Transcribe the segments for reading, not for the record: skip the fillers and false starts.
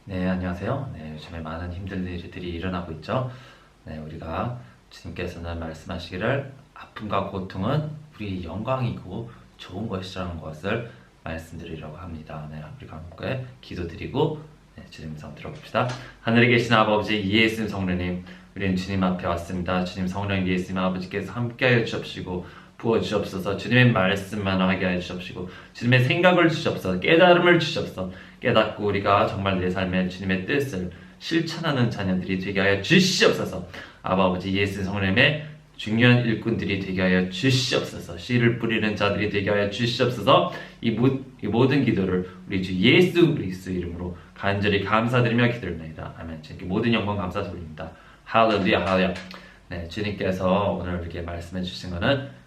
네, 안녕하세요. 네, 요즘에 많은 힘든 일들이 일어나고 있죠. 네, 우리가 주님께서는 말씀하시기를 아픔과 고통은 우리 영광이고 좋은 것이라는 것을 말씀드리려고 합니다. 네, 우리가 함께 기도드리고 주님 성 들어봅시다. 하늘에 계신 아버지 예수님 성령님, 우리는 주님 앞에 왔습니다. 주님 성령 예수님 아버지께서 함께하여 주옵시고 부어주옵소서. 주님의 말씀만 하게 하여 주옵시고 주님의 생각을 주옵소서. 깨달음을 주옵소서. 깨닫고 우리가 정말 내 삶에 주님의 뜻을 실천하는 자녀들이 되게 하여 주시옵소서. 아버지 예수 성령님의 중요한 일꾼들이 되게 하여 주시옵소서. 씨를 뿌리는 자들이 되게 하여 주시옵소서. 이 모든 기도를 우리 주 예수 그리스도 이름으로 간절히 감사드리며 기도합니다. 아멘. 주님께 모든 영광 감사 돌립니다. 할렐루야, 할렐루야. 네, 주님께서 오늘 이렇게 말씀해 주신 거는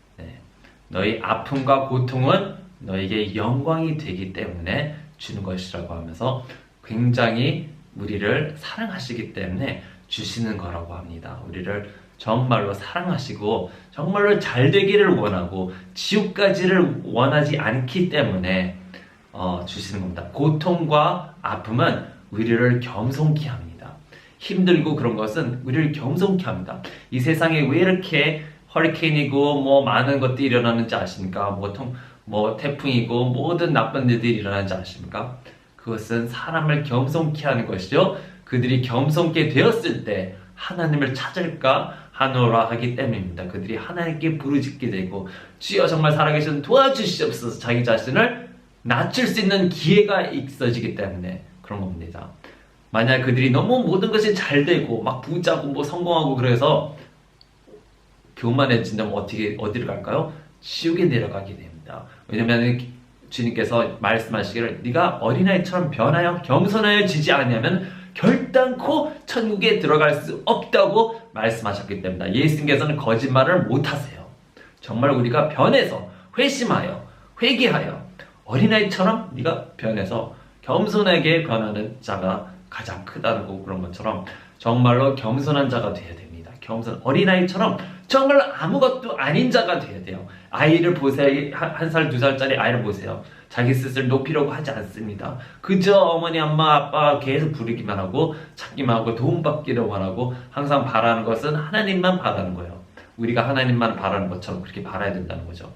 너희 아픔과 고통은 너에게 영광이 되기 때문에 주는 것이라고 하면서 굉장히 우리를 사랑하시기 때문에 주시는 거라고 합니다. 우리를 정말로 사랑하시고 정말로 잘 되기를 원하고 지옥 가지를 원하지 않기 때문에 주시는 겁니다. 고통과 아픔은 우리를 겸손케 합니다. 힘들고 그런 것은 우리를 겸손케 합니다. 이 세상에 왜 이렇게 허리케인이고 뭐 많은 것들이 일어나는지 아십니까? 뭐 태풍이고 모든 나쁜 일들이 일어나는지 아십니까? 그것은 사람을 겸손케 하는 것이죠. 그들이 겸손케 되었을 때 하나님을 찾을까 하노라 하기 때문입니다. 그들이 하나님께 부르짖게 되고 주여 정말 살아계신 도와주시옵소서 자기 자신을 낮출 수 있는 기회가 있어지기 때문에 그런 겁니다. 만약 그들이 너무 모든 것이 잘 되고 막 부자고 뭐 성공하고 그래서 교만해진다면 어디를 갈까요? 지옥에 내려가게 됩니다. 왜냐하면 주님께서 말씀하시기를 네가 어린아이처럼 변하여 겸손하여지지 않으면 결단코 천국에 들어갈 수 없다고 말씀하셨기 때문에 예수님께서는 거짓말을 못하세요. 정말 우리가 변해서 회심하여 회개하여 어린아이처럼 네가 변해서 겸손하게 변하는 자가 가장 크다는 거 그런 것처럼 정말로 겸손한 자가 되어야 됩니다. 겸손 어린아이처럼 정말 아무것도 아닌 자가 되어야 돼요. 아이를 보세요. 한 살, 두 살짜리 아이를 보세요. 자기 스스로 높이려고 하지 않습니다. 그저 어머니, 엄마, 아빠 계속 부르기만 하고 찾기만 하고 도움 받기로만 하고 항상 바라는 것은 하나님만 바라는 거예요. 우리가 하나님만 바라는 것처럼 그렇게 바라야 된다는 거죠.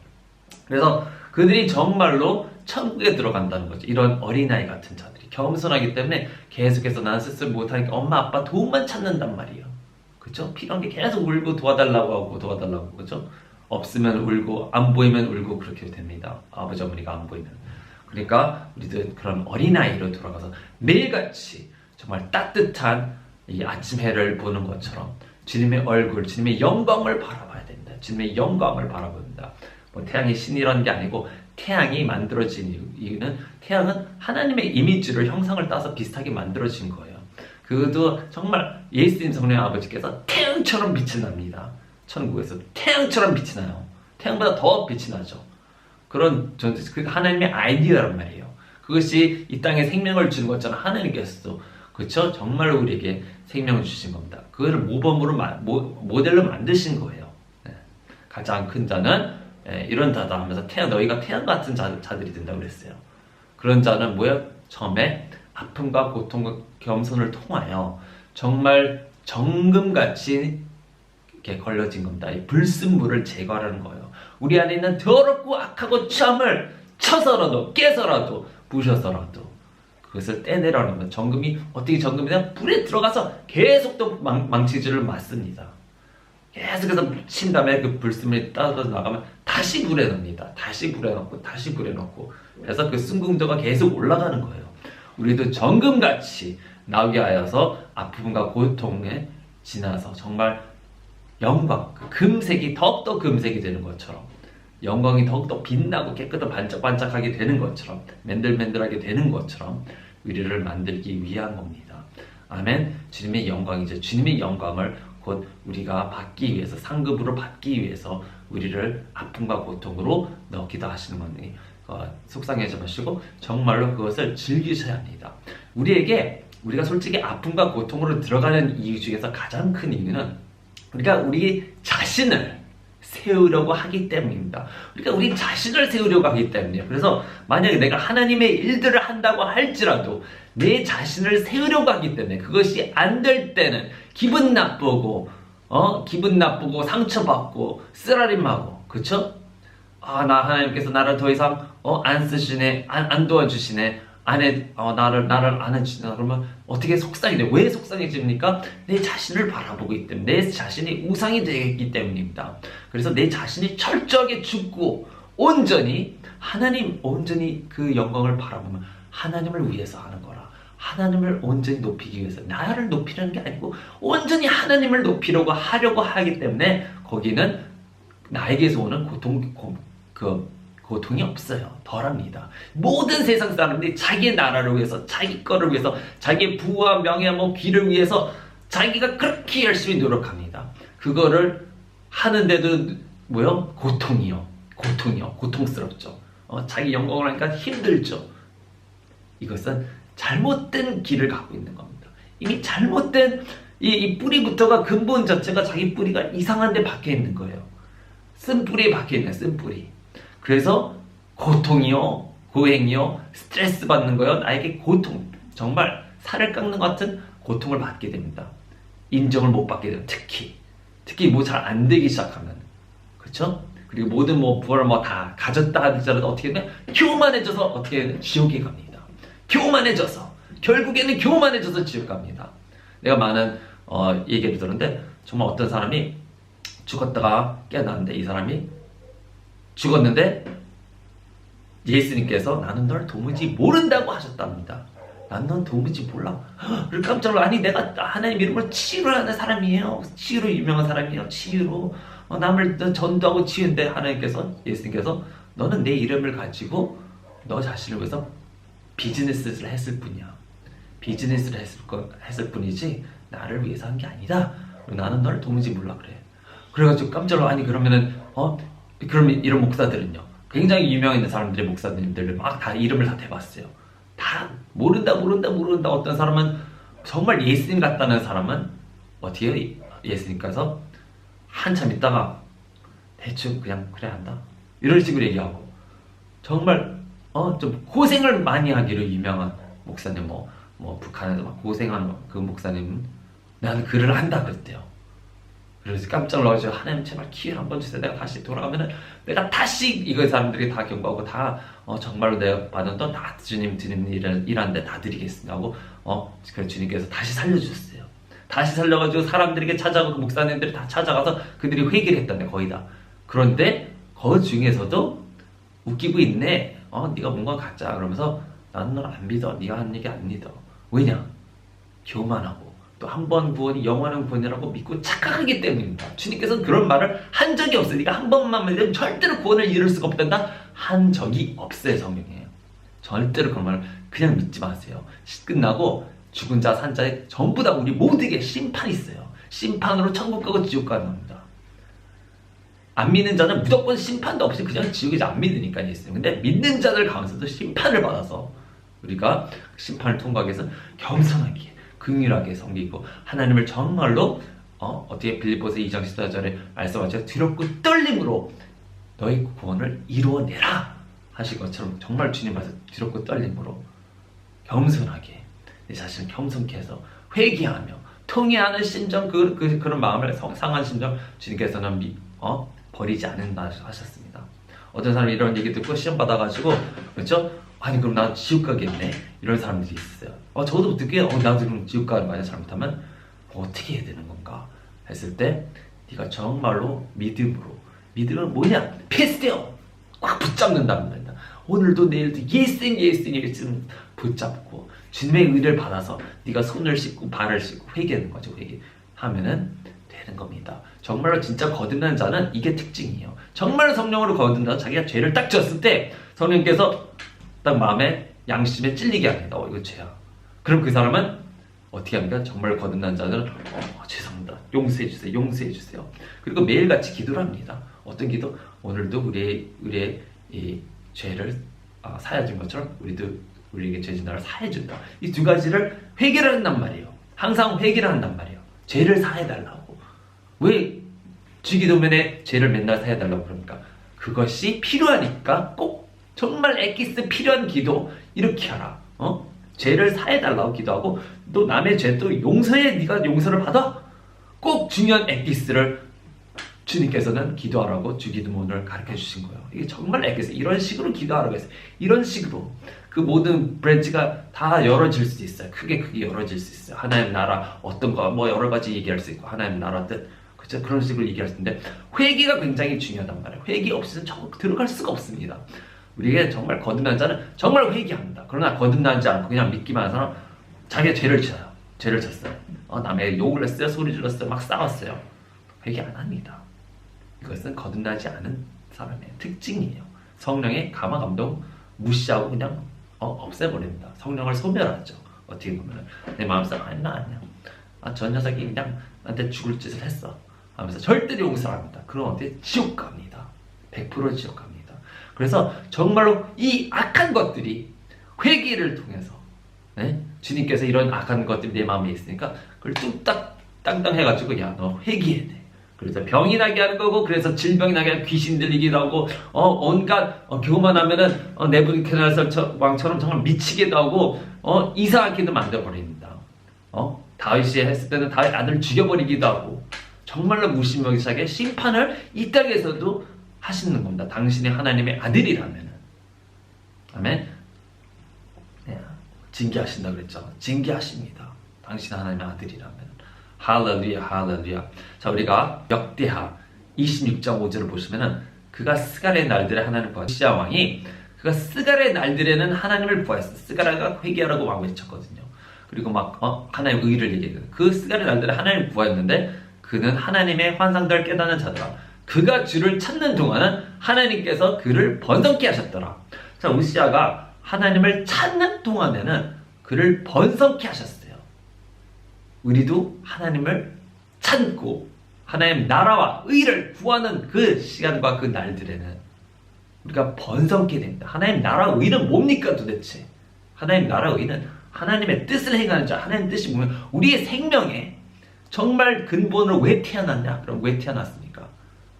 그래서 그들이 정말로 천국에 들어간다는 거죠. 이런 어린아이 같은 자들이 겸손하기 때문에 계속해서 나는 스스로 못하니까 엄마, 아빠 도움만 찾는단 말이에요. 그렇죠? 필요한 게 계속 울고 도와달라고 그렇죠? 없으면 울고 안 보이면 울고 그렇게 됩니다. 아버지 어머니가 안 보이면. 그러니까 우리도 그런 어린아이로 돌아가서 매일같이 정말 따뜻한 이 아침 해를 보는 것처럼 주님의 얼굴, 주님의 영광을 바라봐야 됩니다. 주님의 영광을 바라봅니다. 뭐 태양이 신이라는 게 아니고 태양이 만들어진 이유는 태양은 하나님의 이미지를 형상을 따서 비슷하게 만들어진 거예요. 그것도 정말 예수님 성령 아버지께서 태양처럼 빛이 납니다. 천국에서 태양처럼 빛이 나요. 태양보다 더 빛이 나죠. 그런 그 하나님의 아이디어란 말이에요. 그것이 이 땅에 생명을 주는 것처럼 하나님께서도 그렇죠? 정말로 우리에게 생명을 주신 겁니다. 그걸 모범으로 모델로 만드신 거예요. 네. 가장 큰 자는 이런 자다 하면서 너희가 태양 같은 자들이 된다고 그랬어요. 그런 자는 뭐예요? 처음에 아픔과 고통과 겸손을 통하여 정말 정금같이 이렇게 걸려진 겁니다. 이 불순물을 제거하는 거예요. 우리 안에 있는 더럽고 악하고 참을 쳐서라도 깨서라도 부셔서라도 그것을 떼내라는 거예요. 정금이 어떻게 정금이냐? 불에 들어가서 계속 또 망치질을 맞습니다. 계속해서 친 다음에 그 불순물이 따라서 나가면 다시 불에 넣습니다. 다시 불에 넣고 다시 불에 넣고 그래서 그 순금도가 계속 올라가는 거예요. 우리도 정금같이 나오게 하여서 아픔과 고통에 지나서 정말 영광, 그 금색이 더욱더 금색이 되는 것처럼 영광이 더욱더 빛나고 깨끗하고 반짝반짝하게 되는 것처럼 맨들맨들하게 되는 것처럼 우리를 만들기 위한 겁니다. 아멘. 주님의 영광이죠. 주님의 영광을 곧 우리가 받기 위해서 상급으로 받기 위해서 우리를 아픔과 고통으로 넣기도 하시는 거니 속상해하지 마시고 정말로 그것을 즐기셔야 합니다. 우리가 솔직히 아픔과 고통으로 들어가는 이유 중에서 가장 큰 이유는 우리가 우리 자신을 세우려고 하기 때문입니다. 그러니까 우리 자신을 세우려고 하기 때문이에요. 그래서 만약에 내가 하나님의 일들을 한다고 할지라도 내 자신을 세우려고 하기 때문에 그것이 안 될 때는 기분 나쁘고 상처받고 쓰라림하고 그쵸? 나 하나님께서 나를 더 이상 안 쓰시네, 안 도와주시네, 나를 안 해주시나. 그러면 어떻게 속상이 돼? 왜 속상해집니까? 내 자신을 바라보고 있기 때문에, 내 자신이 우상이 되기 때문입니다. 그래서 내 자신이 철저하게 죽고 온전히 그 영광을 바라보면 하나님을 위해서 하는 거라. 하나님을 온전히 높이기 위해서, 나를 높이려는 게 아니고 온전히 하나님을 높이려고 하려고 하기 때문에 거기는 나에게서 오는 고통이 없어요. 덜합니다. 모든 세상 사람들이 자기의 나라를 위해서, 자기 거를 위해서, 자기의 부와 명예, 귀를 위해서 자기가 그렇게 열심히 노력합니다. 그거를 하는데도 고통스럽죠. 자기 영광을 하니까 힘들죠. 이것은 잘못된 길을 가고 있는 겁니다. 이미 잘못된 이 뿌리부터가, 근본 자체가 자기 뿌리가 이상한 데 박혀 있는 거예요. 쓴뿌리에 박혀 있는 쓴뿌리. 그래서 고통이요, 고행이요, 스트레스 받는 거요, 나에게 고통, 정말 살을 깎는 것 같은 고통을 받게 됩니다. 인정을 못 받게 돼요. 특히 잘 안 되기 시작하면, 그렇죠? 그리고 모든 부활을 다 가졌다 하더라도 어떻게 되면 교만해져서 어떻게 되면 지옥에 갑니다. 결국에는 교만해져서 지옥 갑니다. 내가 많은 얘기를 들었는데, 정말 어떤 사람이 죽었다가 깨어났는데, 이 사람이 죽었는데 예수님께서 나는 널 도무지 모른다고 하셨답니다. 난 넌 도무지 몰라. 그리고 깜짝 놀라. 아니, 내가 하나님 이름으로 치유를 하는 사람이에요. 치유로 유명한 사람이에요. 치유로 남을 전도하고 치유인데, 예수님께서 너는 내 이름을 가지고 너 자신을 위해서 비즈니스를 했을 뿐이야. 비즈니스를 했을 뿐이지 나를 위해서 한 게 아니다. 나는 널 도무지 몰라 그래. 그래가지고 깜짝 놀라. 아니, 그러면은 그러면 이런 목사들은요, 굉장히 유명 있는 사람들의 목사님들을 막 다 이름을 다 대봤어요. 다 모른다. 어떤 사람은 정말 예수님 같다는 사람은 어떻게 예수님께서 한참 있다가 대충 그냥 그래 한다 이런 식으로 얘기하고, 정말 좀 고생을 많이 하기로 유명한 목사님, 북한에서 막 고생하는 그 목사님은 나는 글을 한다 그랬대요. 그래서 깜짝 놀라가지고, 하나님 제발 기회를 한번 주세요. 내가 다시 돌아가면은 내가 다시 이거 사람들이 다 경고하고 다 정말로 내가 받은 돈 다 주님 일하는데 다 드리겠습니다 하고 그래서 주님께서 다시 살려주셨어요. 다시 살려가지고 사람들에게 찾아가고, 그 목사님들이 다 찾아가서 그들이 회개를 했다네, 거의 다. 그런데 그 중에서도 웃기고 있네. 네가 뭔가 가짜 그러면서 나는 널 안 믿어. 네가 하는 얘기 안 믿어. 왜냐? 교만하고 또 한 번 구원이 영원한 구원이라고 믿고 착각하기 때문입니다. 주님께서는 그런 말을 한 적이 없어요. 네가 한 번만 믿으면 절대로 구원을 이룰 수가 없단다 한 적이 없어요. 성경에 절대로 그런 말을 그냥 믿지 마세요. 끝나고 죽은 자 산 자에 전부 다 우리 모두에게 심판이 있어요. 심판으로 천국 가고 지옥 가는 겁니다. 안 믿는 자는 무조건 심판도 없이 그냥 지옥이지, 안 믿으니까 예수님. 근데 믿는 자들 가운데서도 심판을 받아서 우리가 심판을 통과하기 위해서 겸손하게, 긍휼하게 섬기고, 하나님을 정말로 어떻게 빌립보서 2장 14절에 말씀하셨죠? 두렵고 떨림으로 너희 구원을 이루어내라 하실 것처럼, 정말 주님 말씀 두렵고 떨림으로 겸손하게 내 자신을 겸손케 해서 회개하며 통회하는 심정, 그런 마음을, 상한 심정 주님께서는 버리지 않는다 하셨습니다. 어떤 사람이 이런 얘기 듣고 시험 받아가지고, 그렇죠? 아니, 그럼 나 지옥 가겠네, 이런 사람들이 있어요. 저도 듣기에 나도 그럼 지옥 가는 거 아니야? 잘못하면 어떻게 해야 되는 건가 했을 때, 네가 정말로 믿음은 뭐냐? 필수요. 꽉 붙잡는다는 말이다. 오늘도 내일도 예수님 붙잡고 주님의 의를 받아서 네가 손을 씻고 발을 씻고 회개하는 거죠. 회개하면은 되는 겁니다. 정말로 진짜 거듭난 자는 이게 특징이에요. 정말로 성령으로 거듭난 자기가 죄를 딱 지었을 때 성령께서 딱 마음에, 양심에 찔리게 합니다. 이거 죄야. 그럼 그 사람은 어떻게 합니까? 정말 거듭난 자들은 죄송합니다. 용서해 주세요. 그리고 매일같이 기도를 합니다. 어떤 기도? 오늘도 우리의 이 죄를 사해준 것처럼 우리에게 죄진 나를 사해준다. 이 두 가지를 회개를 한단 말이에요. 항상 회개를 한단 말이에요. 죄를 사해달라고. 왜 주기도면에 죄를 맨날 사해달라고 그럽니까? 그것이 필요하니까 꼭 정말 엑기스 필요한 기도 이렇게 하라. 죄를 사해달라고 기도하고 또 남의 죄 또 용서해. 네가 용서를 받아. 꼭 중요한 엑기스를 주님께서는 기도하라고 주기도문을 가르쳐 주신 거예요. 이게 정말 엑기스. 이런 식으로 기도하라고 했어요. 이런 식으로 그 모든 브랜치가 다 열어질 수 있어요. 크게 열어질 수 있어요. 하나님 나라 어떤 거 뭐 여러 가지 얘기할 수 있고 하나님 나라 뜻 그렇죠? 그런 식으로 얘기할 수 있는데 회개가 굉장히 중요하단 말이에요. 회개 없이는 들어갈 수가 없습니다. 우리에게 정말 거듭난 자는 정말 회개합니다. 그러나 거듭나지 않고 그냥 믿기만 한 사람 자기가 죄를 져요. 죄를 졌어요. 남의 욕을 했어요. 소리 질렀어요. 막 싸웠어요. 회개 안 합니다. 이것은 거듭나지 않은 사람의 특징이에요. 성령의 감화 감동 무시하고 그냥 없애버립니다. 성령을 소멸하죠. 어떻게 보면 내 마음속에 아니야. 저 녀석이 그냥 나한테 죽을 짓을 했어 하면서 절대로 용서 안 합니다. 그럼 어떻게 지옥 갑니다. 100% 지옥 갑니다. 그래서 정말로 이 악한 것들이 회개를 통해서 주님께서 이런 악한 것들이 내 마음에 있으니까 그걸 뚝딱 땅땅 해가지고 야 너 회개해야 돼. 그래서 병이 나게 하는 거고 그래서 질병이 나게 하는 귀신 들리기도 하고 온갖 교만하면은 네부갓네살 왕처럼 정말 미치게도 하고 이상하게도 만들어버립니다. 다윗이 했을 때는 다윗 아들을 죽여버리기도 하고 정말로 무시무시하게 심판을 이 땅에서도 하시는 겁니다. 당신이 하나님의 아들이라면은. 아멘. 네, 징계하신다 그랬죠. 징계하십니다. 당신 하나님의 아들이라면. 할렐루야 할렐루야. 자, 우리가 역대하 26장 5절을 보시면은 그가 스갈의 날들에 하나님을 구하였어요. 우시야 왕이 그가 스갈의 날들에는 하나님을 구하였어요. 스갈아가 회개하라고 왕 외쳤거든요. 그리고 막 하나님의 의를 얘기해요. 그 스갈의 날들에 하나님을 구하였는데 그는 하나님의 환상들을 깨닫는 자더라. 그가 주를 찾는 동안은 하나님께서 그를 번성케 하셨더라. 자, 우시야가 하나님을 찾는 동안에는 그를 번성케 하셨어요. 우리도 하나님을 찾고 하나님 나라와 의를 구하는 그 시간과 그 날들에는 우리가 번성케 됩니다. 하나님 나라와 의는 뭡니까 도대체? 하나님 나라와 의는 하나님의 뜻을 행하는 자. 하나님 뜻이 뭐냐면 우리의 생명에 정말 근본으로 왜 태어났냐? 그럼 왜 태어났습니까?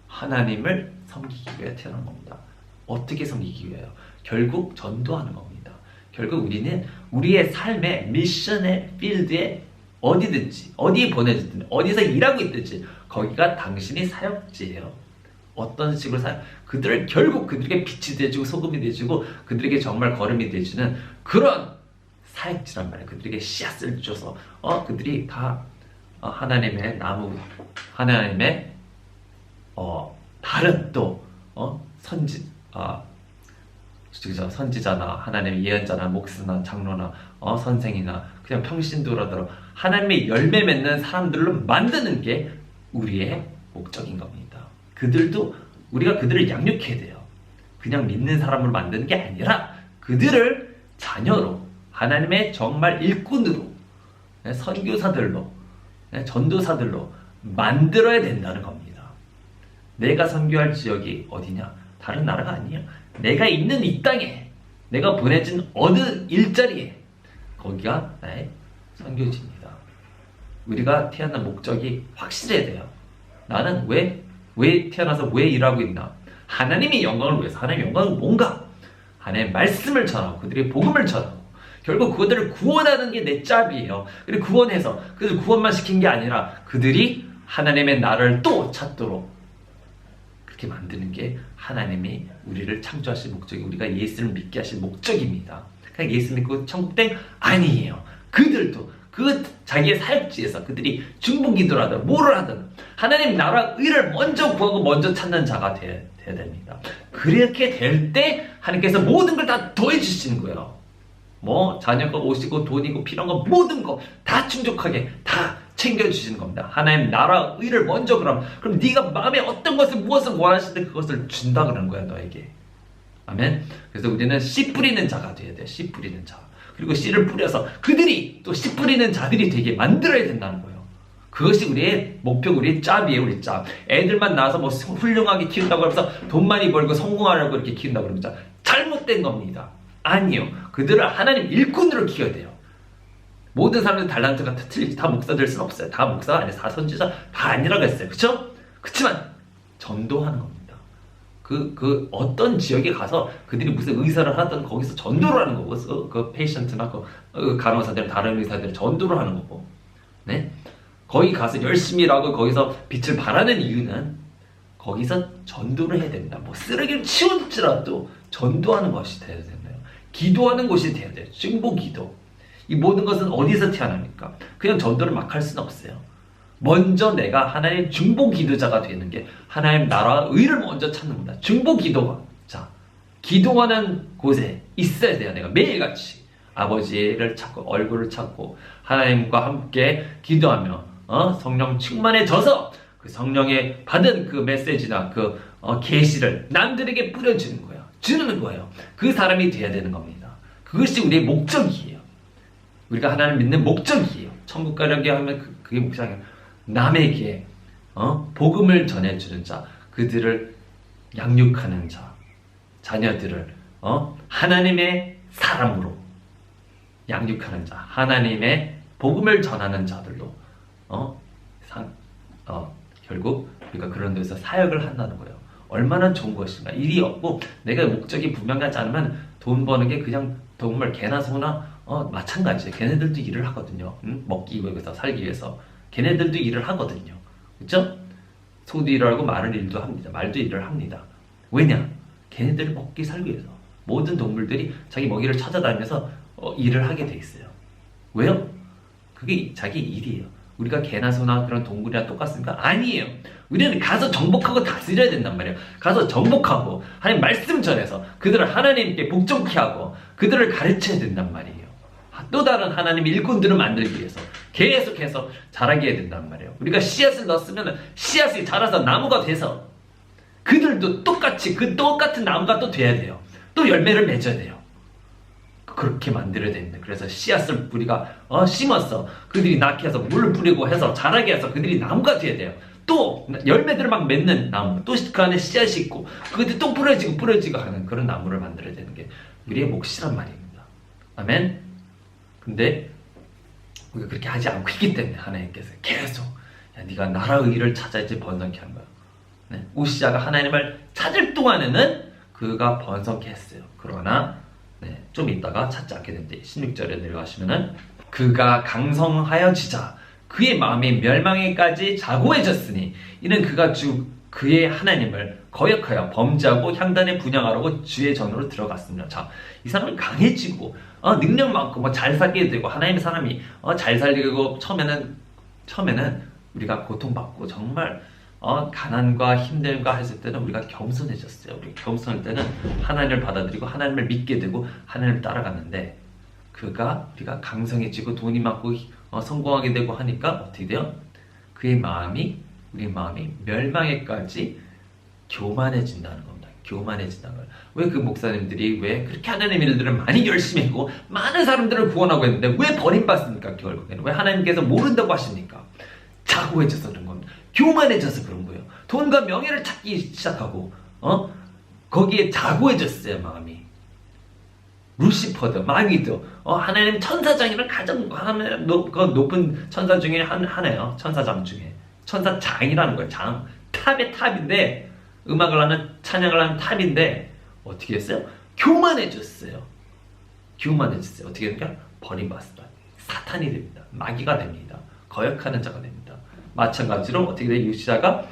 하나님을 섬기기 위해 태어난 겁니다. 어떻게 섬기기 위해요? 결국 전도하는 겁니다. 결국 우리는 우리의 삶의 미션의 필드에 어디든지 어디에 보내졌든 어디서 일하고 있든지 거기가 당신이 사역지예요. 어떤 식으로 그들을 결국 그들에게 빛이 되어주고 소금이 되어주고 그들에게 정말 걸음이 되어주는 그런 사역지란 말이에요. 그들에게 씨앗을 줘서 그들이 다 하나님의 나무, 하나님의 다른 또 선지자나 하나님의 예언자나 목사나 장로나 선생이나 그냥 평신도라더라도 하나님의 열매 맺는 사람들로 만드는 게 우리의 목적인 겁니다. 우리가 그들을 양육해야 돼요. 그냥 믿는 사람으로 만드는 게 아니라 그들을 자녀로 하나님의 정말 일꾼으로 선교사들로 전도사들로 만들어야 된다는 겁니다. 내가 선교할 지역이 어디냐? 다른 나라가 아니야. 내가 있는 이 땅에 내가 보내진 어느 일자리에 거기가 나의 선교지입니다. 우리가 태어난 목적이 확실해야 돼요. 나는 왜 태어나서 왜 일하고 있나? 하나님의 영광을 위해서. 하나님의 영광은 뭔가? 하나님의 말씀을 전하고 그들의 복음을 전하고 결국 그들을 구원하는 게 내 짭이에요. 그리고 구원해서 그들 구원만 시킨 게 아니라 그들이 하나님의 나라를 또 찾도록 그렇게 만드는 게 하나님이 우리를 창조하실 목적이 우리가 예수를 믿게 하실 목적입니다. 그냥 예수 믿고 천국 땡 아니에요. 그들도 그 자기의 사역지에서 그들이 중보기도를 하든 뭐를 하든 하나님 나라 의를 먼저 구하고 먼저 찾는 자가 돼야 됩니다. 그렇게 될 때 하나님께서 모든 걸 다 더해 주시는 거예요. 뭐 자녀가 옷이고 돈이고 필요한 거 모든 거 다 충족하게 다 챙겨주시는 겁니다. 하나님 나라 의를 먼저 그럼 네가 마음에 어떤 것을 무엇을 원하실 때 그것을 준다 그러는 거야 너에게. 아멘. 그래서 우리는 씨 뿌리는 자가 돼야 돼. 씨 뿌리는 자. 그리고 씨를 뿌려서 그들이 또 씨 뿌리는 자들이 되게 만들어야 된다는 거예요. 그것이 우리의 목표, 우리의 짭이에요. 우리 짭. 애들만 낳아서 뭐 훌륭하게 키운다고 하면서 돈 많이 벌고 성공하려고 이렇게 키운다고 그럽니다. 잘못된 겁니다. 아니요. 그들을 하나님 일꾼으로 키워야 돼요. 모든 사람들 달란트가 다 틀리지. 다 목사 될 수는 없어요. 다 목사가 아니라 다 선지자 다 아니라고 했어요. 그쵸? 그치만 전도하는 겁니다. 그 어떤 지역에 가서 그들이 무슨 의사를 하든 거기서 전도를 하는 거고, 그 페이션트나 그 간호사들, 다른 의사들 전도를 하는 거고, 네? 거기 가서 열심히 일하고 거기서 빛을 발하는 이유는 거기서 전도를 해야 됩니다. 뭐 쓰레기를 치울지라도 전도하는 것이 돼야 된다요. 기도하는 곳이 돼야 돼요. 중보 기도. 이 모든 것은 어디서 태어납니까? 그냥 전도를 막 할 수는 없어요. 먼저 내가 하나님 중보 기도자가 되는 게 하나님 나라 의를 먼저 찾는 겁니다. 중보 기도가. 자, 기도하는 곳에 있어야 돼요. 내가 매일같이 아버지를 찾고 얼굴을 찾고 하나님과 함께 기도하며 성령 충만해져서 그 성령의 받은 그 메시지나 그 계시를 남들에게 뿌려주는 거예요. 주는 거예요. 그 사람이 돼야 되는 겁니다. 그것이 우리의 목적이에요. 우리가 하나님 믿는 목적이에요. 천국 가려게 하면 그게 목적이에요. 남에게 복음을 전해주는 자, 그들을 양육하는 자, 자녀들을 하나님의 사람으로 양육하는 자, 하나님의 복음을 전하는 자들로 결국 우리가 그런 데서 사역을 한다는 거예요. 얼마나 좋은 것인가. 일이 없고 내가 목적이 분명하지 않으면 돈 버는 게 그냥 정말 개나 소나 마찬가지예요. 걔네들도 일을 하거든요. 먹기 위해서, 살기 위해서. 걔네들도 일을 하거든요. 그렇죠? 소도 일을 하고 말은 일도 합니다. 말도 일을 합니다. 왜냐? 걔네들을 먹기 살기 위해서. 모든 동물들이 자기 먹이를 찾아다니면서 일을 하게 돼 있어요. 왜요? 그게 자기 일이에요. 우리가 개나 소나 그런 동물이랑 똑같습니까? 아니에요. 우리는 가서 정복하고 다스려야 된단 말이에요. 가서 정복하고 하나님 말씀 전해서 그들을 하나님께 복종케 하고 그들을 가르쳐야 된단 말이에요. 또 다른 하나님 일꾼들을 만들기 위해서 계속해서 자라게 해야 된단 말이에요. 우리가 씨앗을 넣었으면 씨앗이 자라서 나무가 돼서 그들도 똑같이 그 똑같은 나무가 또 돼야 돼요. 또 열매를 맺어야 돼요. 그렇게 만들어야 됩니다. 그래서 씨앗을 우리가 심어서 그들이 낳게 해서 물을 뿌리고 해서 자라게 해서 그들이 나무가 돼야 돼요. 또 열매들을 막 맺는 나무, 또 그 안에 씨앗이 있고 그들이 또 뿌려지고 하는 그런 나무를 만들어야 되는 게 우리의 몫이란 말입니다. 아멘. 근데 우리가 그렇게 하지 않고 있기 때문에 하나님께서 계속 네가 나라의 일을 찾아야지 번성케 하는 거야. 네. 우시아가 하나님을 찾을 동안에는 그가 번성케 했어요. 그러나 좀 있다가 찾지 않게 된대. 16절에 내려가시면은 그가 강성하여지자 그의 마음이 멸망에까지 자고해졌으니 이는 그가 그의 하나님을 거역하여 범죄하고 향단에 분향하라고 주의 전으로 들어갔습니다. 자, 이 사람은 강해지고 능력 많고 잘 살게 되고 하나님의 사람이 잘 살리고 처음에는 우리가 고통받고 정말 가난과 힘듦과 했을 때는 우리가 겸손해졌어요. 우리 겸손할 때는 하나님을 받아들이고 하나님을 믿게 되고 하나님을 따라갔는데 우리가 강성해지고 돈이 많고 성공하게 되고 하니까 어떻게 돼요? 우리 마음이 멸망에까지 교만해진다는 겁니다. 교만해진다는 거예요. 왜 그 목사님들이 왜 그렇게 하나님 일들을 많이 열심히 했고 많은 사람들을 구원하고 했는데 왜 버림받습니까? 결국에는 왜 하나님께서 모른다고 하십니까? 자고해져서 그런 겁니다. 교만해져서 그런 거예요. 돈과 명예를 찾기 시작하고 거기에 자고해졌어요. 마음이. 루시퍼도 마귀도 하나님 천사장이랑 가장 높은 천사 중에 하나예요. 천사장 중에 천사장이라는 거예요. 장 탑의 탑인데 음악을 하는 찬양을 하는 탑인데 어떻게 했어요? 교만해졌어요. 어떻게 됩니까? 버림받습니다. 사탄이 됩니다. 마귀가 됩니다. 거역하는 자가 됩니다. 마찬가지로 어떻게 돼요? 유시아가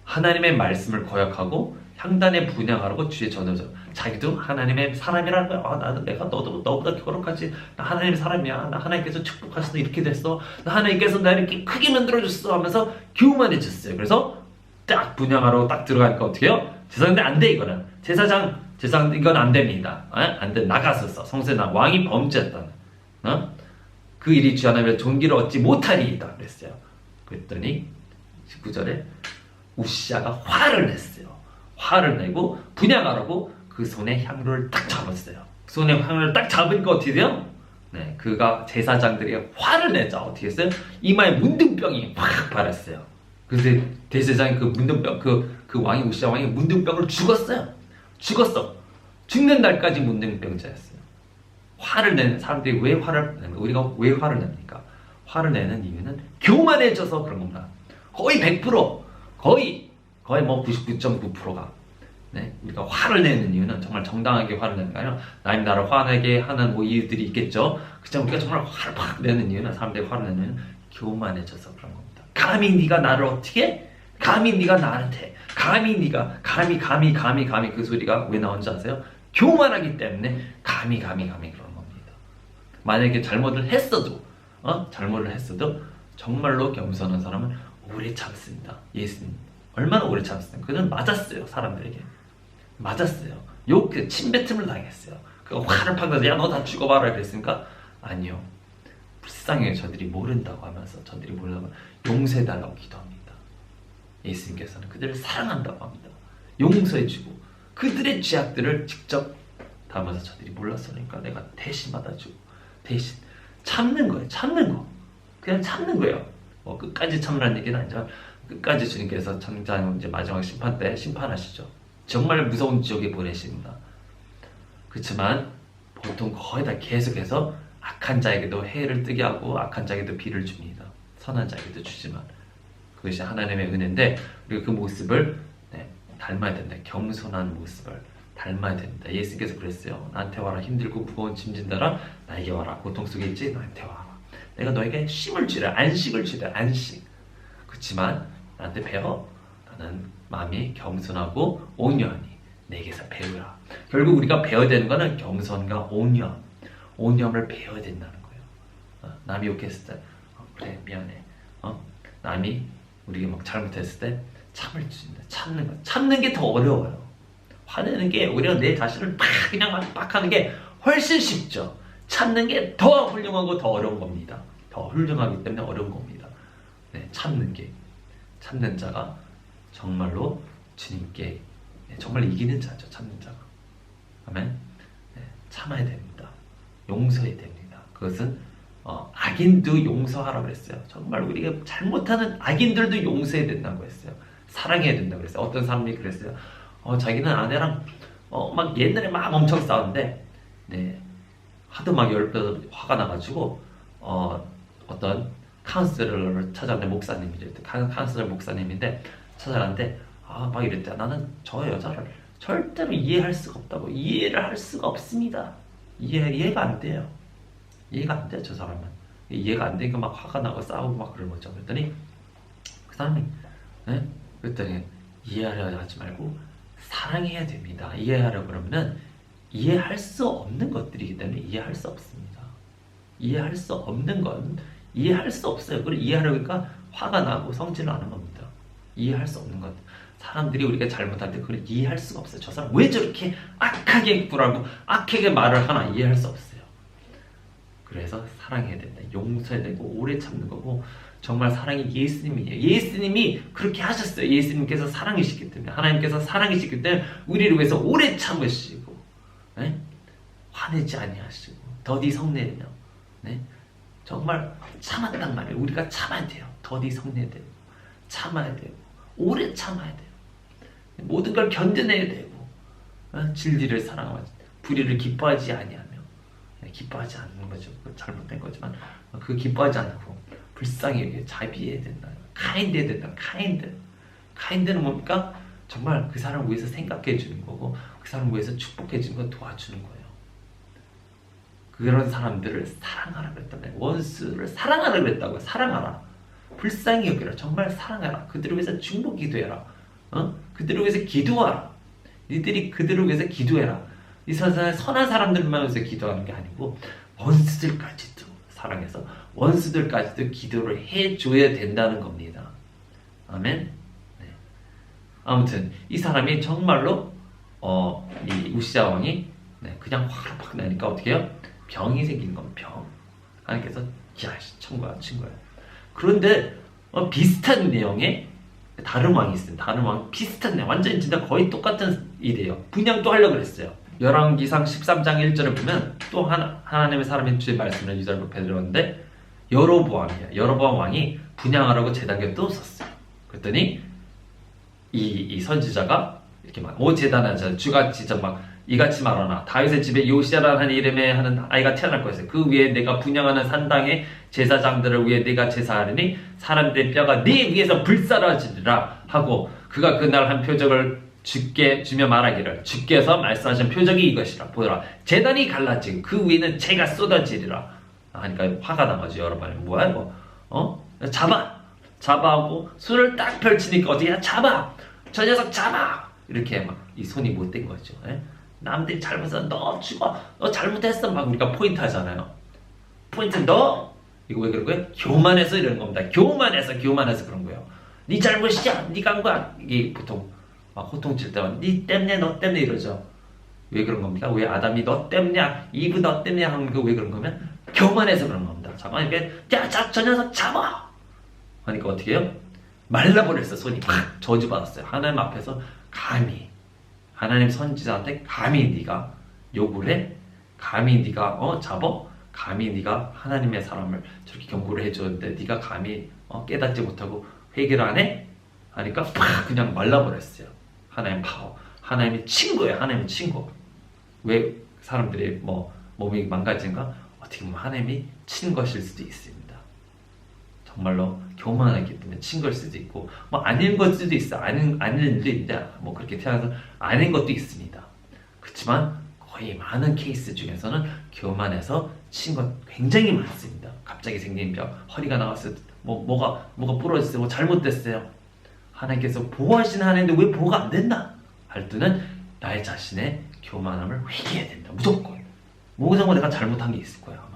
하나님의 말씀을 거역하고 향단에 분향하라고 주의 전해서 자기도 하나님의 사람이라는 거야. 나도 내가 너보다 거룩하지. 나 하나님의 사람이야. 나 하나님께서 축복하셔서 이렇게 됐어. 나 하나님께서 나 이렇게 크게 만들어줬어 하면서 교만해졌어요. 그래서 딱 분향하러 딱 들어가니까 어떻게 해요? 제사장인데 안 돼. 이거는 제사장 이건 안 됩니다. 안 돼. 나가서서 성소에 왕이 범죄했다는 그 일이 주 하나님의 존귀를 얻지 못하리이다 그랬어요. 그랬더니 19절에 우시아가 화를 냈어요. 화를 내고 분향하라고 그 손에 향로를 딱 잡았어요. 손에 향로를 딱 잡으니까 어떻게 돼요? 그가 제사장들이 화를 내자 어떻게 했어요? 이마에 문둥병이 확 발했어요. 그래서 대제사장이 그 문둥병 그 왕이 우시아 왕이 문둥병으로 죽었어요. 죽는 날까지 문둥병자였어요. 화를 내는 사람들이 왜 화를 냅니까? 우리가 왜 화를 냅니까? 화를 내는 이유는 교만해져서 그런 겁니다. 거의 100% 거의 99.9%가 네, 우리가 화를 내는 이유는 정말 정당하게 화를 내는 게 아니라 나님 나를 화내게 하는 뭐 이유들이 있겠죠. 그렇지만 우리가 정말 화를 팍 내는 이유는 사람들이 화를 내는 이유는 교만해져서 그런 겁니다. 감히 네가 나를 어떻게? 감히 네가 나한테 감히 네가 감히 그 소리가 왜 나온지 아세요? 교만하기 때문에 감히 그런 겁니다. 만약에 잘못을 했어도 정말로 겸손한 사람은 오래 참습니다. 예수님 얼마나 오래 참았어요. 그는 맞았어요. 사람들에게 맞았어요. 욕 침뱉음을 당했어요. 그 화를 팍 내서 야 너 다 죽어봐라 그랬으니까 아니요. 불쌍해요. 저들이 모른다고 하면서 저들이 모르면 용서해달라고 기도합니다. 예수님께서는 그들을 사랑한다고 합니다. 용서해주고 그들의 죄악들을 직접 담아서 저들이 몰랐으니까 내가 대신 받아주고 대신 참는 거예요. 그냥 참는 거예요. 뭐 끝까지 참으라는 얘기는 아니지만 끝까지 주님께서 장장 이제 마지막 심판 때 심판하시죠. 정말 무서운 지옥에 보내십니다. 그렇지만 보통 거의 다 계속해서 악한 자에게도 해를 뜨게 하고 악한 자에게도 비를 줍니다. 선한 자에게도 주지만 그것이 하나님의 은혜인데 우리가 그 모습을 닮아야 된다. 겸손한 모습을 닮아야 된다. 예수님께서 그랬어요. 나한테 와라. 힘들고 무거운 짐 진다라. 나에게 와라. 고통 속에 있지? 나한테 와라. 내가 너에게 쉼을 주라. 안식을 주라. 안식. 그렇지만 나한테 배워. 나는 마음이 겸손하고 온유하니 내게서 배우라. 결국 우리가 배워야 되는 거는 겸손과 온유함을 배워야 된다는 거예요. 남이 욕했을 때 그래 미안해. 남이 우리가 막 잘못했을 때 참을 수 있는 참는 거. 참는 게 더 어려워요. 화내는 게 오히려 내 자신을 그냥 막 하는 게 훨씬 쉽죠. 참는 게 더 훌륭하고 더 어려운 겁니다. 더 훌륭하기 때문에 어려운 겁니다. 네, 참는 자가 정말로 주님께 정말 이기는 자죠. 참는 자가. 아멘. 네, 참아야 됩니다. 용서해야 됩니다. 그것은 악인도 용서하라고 그랬어요. 정말 우리가 잘못하는 악인들도 용서해야 된다고 했어요. 사랑해야 된다고 그랬어요. 어떤 사람이 그랬어요. 자기는 아내랑 막 옛날에 막 엄청 싸웠는데 하도 막 열받아 화가 나가지고 어떤 카운슬러를 찾아왔는데 목사님이죠. 카운슬러 목사님인데 찾아갔는데 막 이랬대. 나는 저 여자를 절대로 이해할 수가 없다고. 이해를 할 수가 없습니다. 이해가 안 돼요. 이해가 안 돼요. 저 사람은 이해가 안 되니까 막 화가 나고 싸우고 막 그런 거죠. 그랬더니 그 사람이 그랬더니 이해하려 하지 말고 사랑해야 됩니다. 이해하려고 그러면은 이해할 수 없는 것들이기 때문에 이해할 수 없습니다. 이해할 수 없는 건 이해할 수 없어요. 그걸 이해하려고 하니까 화가 나고 성질을 하는 겁니다. 이해할 수 없는 것. 사람들이 우리가 잘못할 때 그걸 이해할 수가 없어요. 저 사람 왜 저렇게 악하게 굴하고 악하게 말을 하나 이해할 수 없어요. 그래서 사랑해야 된다. 용서해야 되고 오래 참는 거고 정말 사랑이 예수님이에요. 예수님이 그렇게 하셨어요. 예수님께서 사랑이시기 때문에 하나님께서 사랑이시기 때문에 우리를 위해서 오래 참으시고 화내지 아니하시고 더디 성내며 정말 참았단 말이에요. 우리가 참아야 돼요. 더디 성내되고 참아야 되고 오래 참아야 돼요. 모든 걸 견뎌내야 되고 진리를 사랑하고 불의를 기뻐하지 아니하며 기뻐하지 않는 거죠. 잘못된 거지만 그 기뻐하지 않고 불쌍히 여기에 자비해야 된다. 카인드해야 된다. 카인드는 뭡니까? 정말 그 사람을 위해서 생각해 주는 거고 그 사람을 위해서 축복해 주는 거 도와주는 거예요. 그런 사람들을 사랑하라 그랬다며. 원수를 사랑하라 그랬다고요. 사랑하라. 불쌍히 여기라. 정말 사랑하라. 그들을 위해서 중보 기도해라. 그들을 위해서 기도하라. 니들이 그들을 위해서 기도해라. 이 세상에 선한 사람들만 위해서 기도하는 게 아니고 원수들까지도 사랑해서 원수들까지도 기도를 해줘야 된다는 겁니다. 아멘. 아무튼 이 사람이 정말로 이 우시야 왕이 그냥 화를 팍 내니까 어떻게 해요? 병이 생긴 겁니다. 병. 하나님께서 친구야. 그런데 비슷한 내용의 다른 왕이 있어요. 다른 왕 비슷한 내용. 완전히 진짜 거의 똑같은 일이에요. 분양도 하려고 그랬어요. 열왕기상 13장 1절을 보면 또 하나님의 사람이 주의 말씀을 유달로 배들었는데 여로보암이야. 여로보암 왕이 분양하라고 제단에 또 썼어요. 그랬더니 이 선지자가 이렇게 막 재단하자 주가 진짜 막 이같이 말하나 다윗의 집에 요시야라는 한 이름의 하는 아이가 태어날 것이다. 그 위에 내가 분양하는 산당의 제사장들을 위해 내가 제사하리니 사람들의 뼈가 네 위에서 불사라지리라 하고 그가 그날 한 표적을 주께 주며 말하기를 주께서 말씀하신 표적이 이것이라 보라 제단이 갈라지고 그 위에는 재가 쏟아지리라 하니까 화가 나가지고 여러분 뭐야 이거 잡아하고 손을 딱 펼치니까 어떻게 잡아 저 녀석 잡아 이렇게 막 이 손이 못된 거죠. 예? 남들이 잘못해서 너 죽어 너 잘못했어 막 우리가 포인트 하잖아요. 포인트 너 이거 왜 그런 거예요? 교만해서 이런 겁니다. 교만해서 그런 거예요. 네 잘못이야 네가 한 거야 이게 보통 막 호통칠 때만 네 때문에 너 때문에 이러죠. 왜 그런 겁니까? 왜 아담이 너 때문이야 이브 너 때문에 하는 거 왜 그런 거면 교만해서 그런 겁니다. 잠깐 이렇게 저 녀석 잡아 하니까 어떻게 해요? 말라버렸어. 손이 팍 저주받았어요. 하나님 앞에서 감히 하나님 선지자한테 감히 네가 요구를 해? 감히 네가 잡어? 감히 네가 하나님의 사람을 저렇게 경고를 해줬는데 네가 감히 깨닫지 못하고 회개를 안 해? 하니까 팍 그냥 말라버렸어요. 하나님 파워. 하나님이 친 거예요. 하나님이 친 거. 왜 사람들이 몸이 망가진가? 어떻게 보면 하나님이 친 것일 수도 있습니다. 정말로 교만하기 때문에 친 걸 수도 있고 아닌 걸 수도 있어. 아닌 일도 있는데 그렇게 태어나서 아닌 것도 있습니다. 그렇지만 거의 많은 케이스 중에서는 교만해서 친 것 굉장히 많습니다. 갑자기 생긴 병, 허리가 나왔어요. 뭐가 부러졌어요. 잘못됐어요. 하나님께서 보호하시는 하나님인데 왜 보호가 안 된다? 할 때는 나의 자신의 교만함을 회개해야 된다. 무조건. 뭐정도 내가 잘못한 게 있을 거야.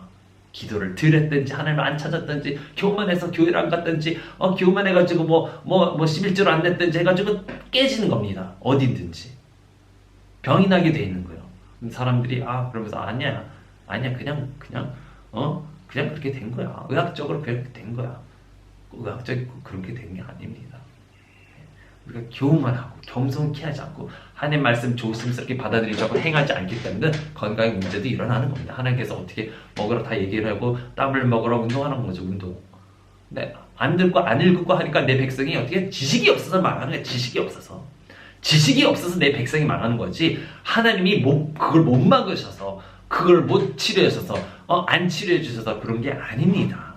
기도를 덜 했든지 하나님을 안 찾았든지 교만해서 교회를 안 갔든지 교만해가지고 11조를 안 냈든지 해가지고 깨지는 겁니다. 어디든지 병이 나게 돼 있는 거예요. 사람들이 그러면서 아니야 그냥 그렇게 된 거야. 의학적으로 그렇게 된 거야. 의학적으로 그렇게 된 게 아닙니다. 우리가 교만하고 겸손케 하지 않고 하나님 말씀 조심스럽게 받아들이려고 행하지 않기 때문에 건강의 문제도 일어나는 겁니다. 하나님께서 어떻게 먹으라 다 얘기를 하고 땀을 먹으라 운동하는 거죠. 운동. 근데 안 듣고 안 읽고 하니까 내 백성이 어떻게 지식이 없어서 말하는 거야. 지식이 없어서 내 백성이 말하는 거지. 하나님이 그걸 못 막으셔서 그걸 못 치료해 주셔서 안 치료해 주셔서 그런 게 아닙니다.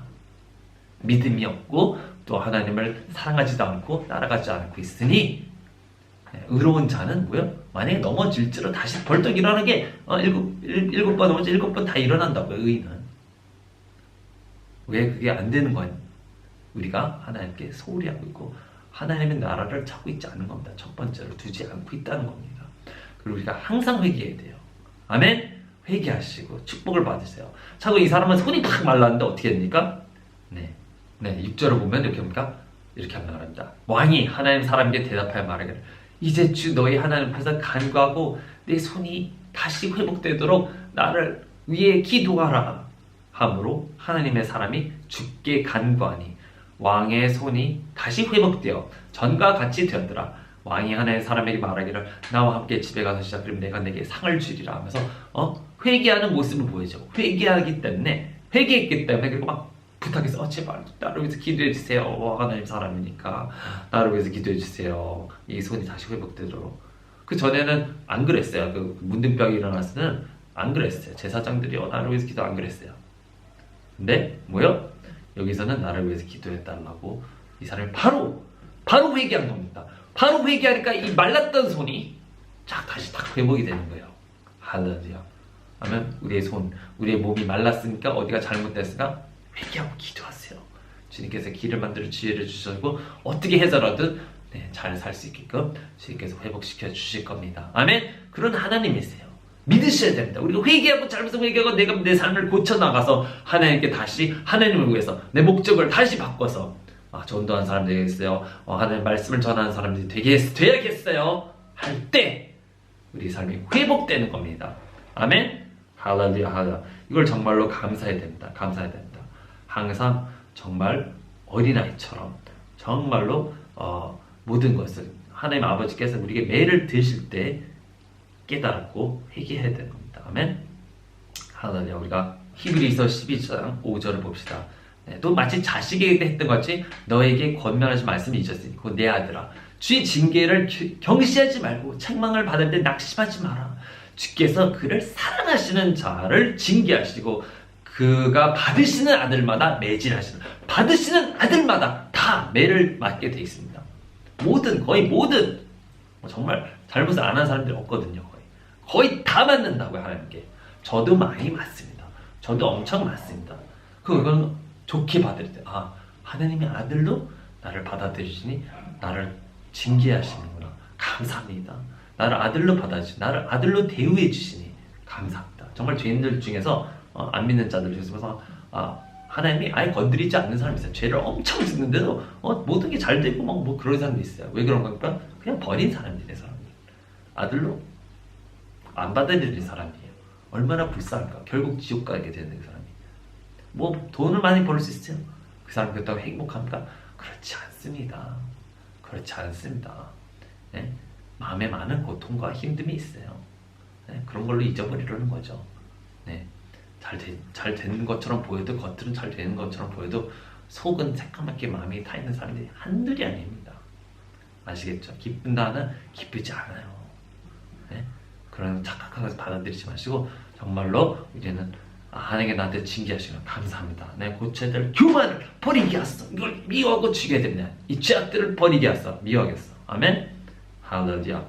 믿음이 없고 또 하나님을 사랑하지도 않고 따라가지 않고 있으니 의로운 자는 뭐요? 만약에 넘어질지라도 다시 벌떡 일어나는 게 일곱 번 넘어지 7번 다 일어난다고요. 의인은. 왜 그게 안 되는 거예요? 우리가 하나님께 소홀히 하고 있고 하나님의 나라를 찾고 있지 않은 겁니다. 첫 번째로 두지 않고 있다는 겁니다. 그리고 우리가 항상 회개해야 돼요. 아멘? 회개하시고 축복을 받으세요. 자꾸 이 사람은 손이 팍 말랐는데 어떻게 됩니까? 네, 6절을 보면 이렇게 합니까? 이렇게 하면 말합니다. 왕이 하나님 사람에게 대답하여 말하기를 이제 주 너희 하나님 앞에서 간구하고 내 손이 다시 회복되도록 나를 위해 기도하라 하므로 하나님의 사람이 주께 간구하니 왕의 손이 다시 회복되어 전과 같이 되었더라. 왕이 하나님의 사람에게 말하기를 나와 함께 집에 가서 시작 그럼 내가 내게 상을 주리라 하면서 회개하는 모습을 보이죠. 회개했기 때문에 그리고 막 부탁해서 제발 나를 위해서 기도해 주세요. 하나님 사람이니까 나를 위해서 기도해 주세요. 이 손이 다시 회복되도록. 그 전에는 안 그랬어요. 그 문둥병이 일어났을 때는 안 그랬어요. 제사장들이 나를 위해서 기도 안 그랬어요. 근데 뭐요? 여기서는 나를 위해서 기도해달라고 이 사람이 바로 회개한 겁니다. 바로 회개하니까 이 말랐던 손이 다시 딱 회복이 되는 거예요. 할렐루야. 하면 우리의 몸이 말랐으니까 어디가 잘못됐으니까 회개하고 기도하세요. 주님께서 길을 만들어 지혜를 주시고 어떻게 해서라도 잘 살 수 있게끔 주님께서 회복시켜 주실 겁니다. 아멘. 그런 하나님이세요. 믿으셔야 됩니다. 우리가 회개하고 잘못을 회개하고 내가 내 삶을 고쳐나가서 하나님께 다시 하나님을 위해서 내 목적을 다시 바꿔서 전도하는 사람 되겠어요. 하나님의 말씀을 전하는 사람들이 되야겠어요. 할 때 우리 삶이 회복되는 겁니다. 아멘. 할렐루야 할렐루야. 이걸 정말로 감사해야 됩니다. 항상 정말 어린아이처럼 정말로 모든 것을 하나님 아버지께서 우리에게 매를 드실 때 깨달았고 회개해야 되는 겁니다. 아멘. 할렐루야. 우리가 히브리서 12장 5절을 봅시다. 또 마치 자식에게 했던 것이 너에게 권면하신 말씀이 있었으니 곧 내 아들아 주의 징계를 경시하지 말고 책망을 받을 때 낙심하지 마라. 주께서 그를 사랑하시는 자를 징계하시고 그가 받으시는 아들마다 매질하시는 받으시는 아들마다 다 매를 맞게 돼 있습니다. 거의 모든 정말 잘못을 안 한 사람들이 없거든요. 거의 다 맞는다고요, 하나님께. 저도 많이 맞습니다. 저도 엄청 맞습니다. 그건 좋게 받아들이세요. 아, 하나님의 아들로 나를 받아들이시니 나를 징계하시는구나. 감사합니다. 나를 아들로 받아주시니, 나를 아들로 대우해 주시니 감사합니다. 정말 죄인들 중에서 안 믿는 자들 중에서 하나님이 아예 건드리지 않는 사람이 있어요. 죄를 엄청 짓는데도 모든 게 잘 되고 막 뭐 그런 사람도 있어요. 왜 그런 겁니까? 그냥 버린 사람들의 사람들. 아들로 안 받아들이는 사람이에요. 얼마나 불쌍할까. 결국 지옥 가게 되는 그 사람이. 뭐 돈을 많이 벌 수 있어요. 그 사람 그렇다고 행복합니까? 그렇지 않습니다. 그렇지 않습니다. 네? 마음에 많은 고통과 힘듦이 있어요. 네? 그런 걸로 잊어버리려는 거죠. 네. 잘 되는 것처럼 보여도, 겉으로는 잘 되는 것처럼 보여도 속은 새까맣게 마음이 타 있는 사람들이 한둘이 아닙니다. 아시겠죠? 기쁜다는 기쁘지 않아요. 네? 그런 착각하면서 받아들이지 마시고 정말로 이제는 하나님께 나한테 징계하시면 감사합니다. 내 고쳐야 될 교만을 버리게 하소서. 이걸 미워하고 죽여야 됩니다. 이 죄악들을 버리게 하소서. 미워하겠어. 아멘. 할렐루야.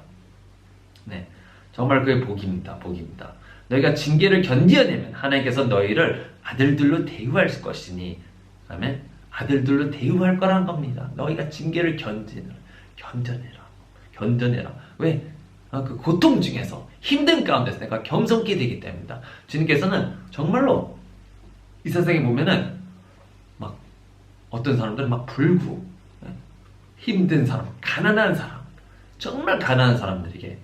네, 정말 그게 복입니다. 복입니다. 너희가 징계를 견디어내면 하나님께서 너희를 아들들로 대우할 것이니, 아멘. 아들들로 대우할 거라는 겁니다. 너희가 징계를 견뎌내라. 왜? 그 고통 중에서, 힘든 가운데서 내가 겸손케 되기 때문이다. 주님께서는 정말로 이 세상에 보면은 막 어떤 사람들은 막 불구, 힘든 사람, 가난한 사람, 정말 가난한 사람들에게